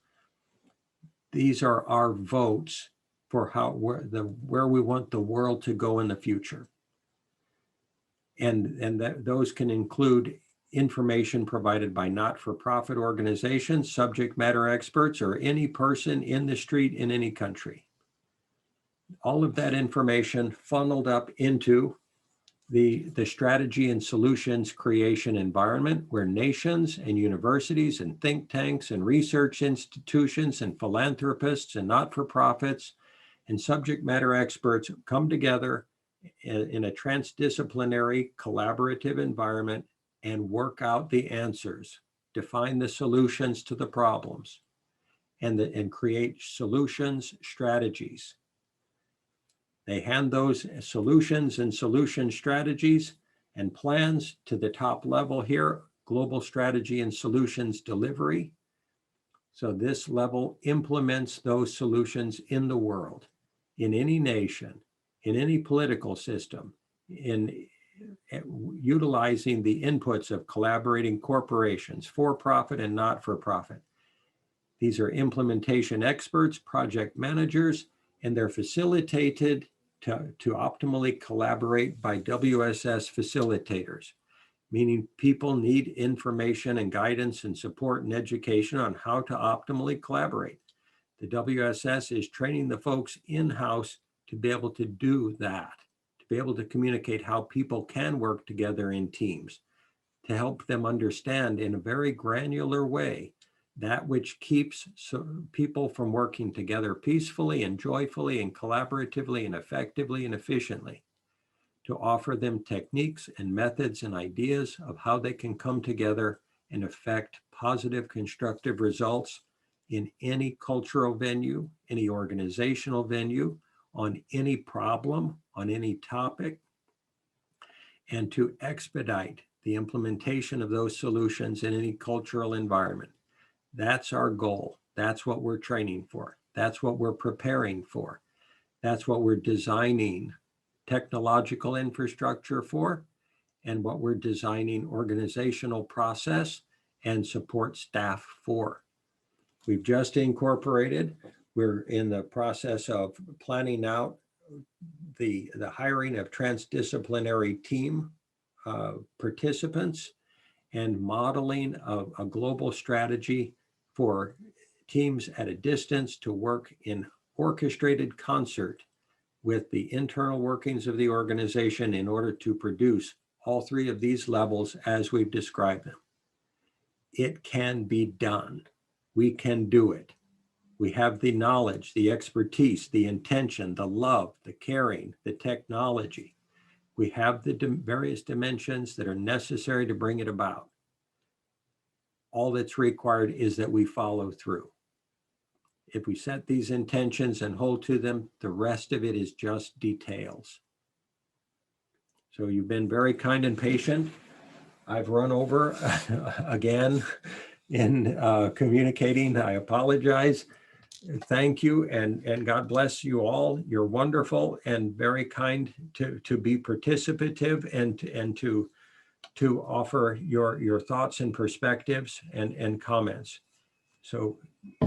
These are our votes for where we want the world to go in the future. And those can include information provided by not-for-profit organizations, subject matter experts, or any person in the street in any country. All of that information funneled up into the strategy and solutions creation environment where nations and universities and think tanks and research institutions and philanthropists and not-for-profits and subject matter experts come together in a transdisciplinary collaborative environment and work out the answers, define the solutions to the problems, and create solutions strategies. They hand those solutions and solution strategies and plans to the top level here, global strategy and solutions delivery. So this level implements those solutions in the world, in any nation, in any political system, in utilizing the inputs of collaborating corporations, for-profit and not-for-profit. These are implementation experts, project managers, and they're facilitated to optimally collaborate by WSS facilitators, meaning people need information and guidance and support and education on how to optimally collaborate. The WSS is training the folks in-house to be able to do that, to be able to communicate how people can work together in teams, to help them understand in a very granular way that which keeps people from working together peacefully and joyfully and collaboratively and effectively and efficiently, to offer them techniques and methods and ideas of how they can come together and affect positive, constructive results in any cultural venue, any organizational venue, on any problem, on any topic, and to expedite the implementation of those solutions in any cultural environment. That's our goal. That's what we're training for. That's what we're preparing for. That's what we're designing technological infrastructure for, and what we're designing organizational process and support staff for. We've just incorporated, we're in the process of planning out the hiring of transdisciplinary team participants and modeling a global strategy for teams at a distance to work in orchestrated concert with the internal workings of the organization in order to produce all three of these levels as we've described them. It can be done. We can do it. We have the knowledge, the expertise, the intention, the love, the caring, the technology. We have the various dimensions that are necessary to bring it about. All that's required is that we follow through. If we set these intentions and hold to them, the rest of it is just details. So you've been very kind and patient. I've run over again in communicating. I apologize. Thank you, and God bless you all. You're wonderful and very kind to be participative and to offer your thoughts and perspectives and comments. So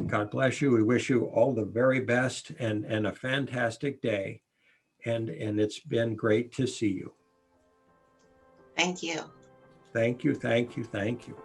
God bless you. We wish you all the very best and a fantastic day. And it's been great to see you. Thank you. Thank you, thank you, thank you.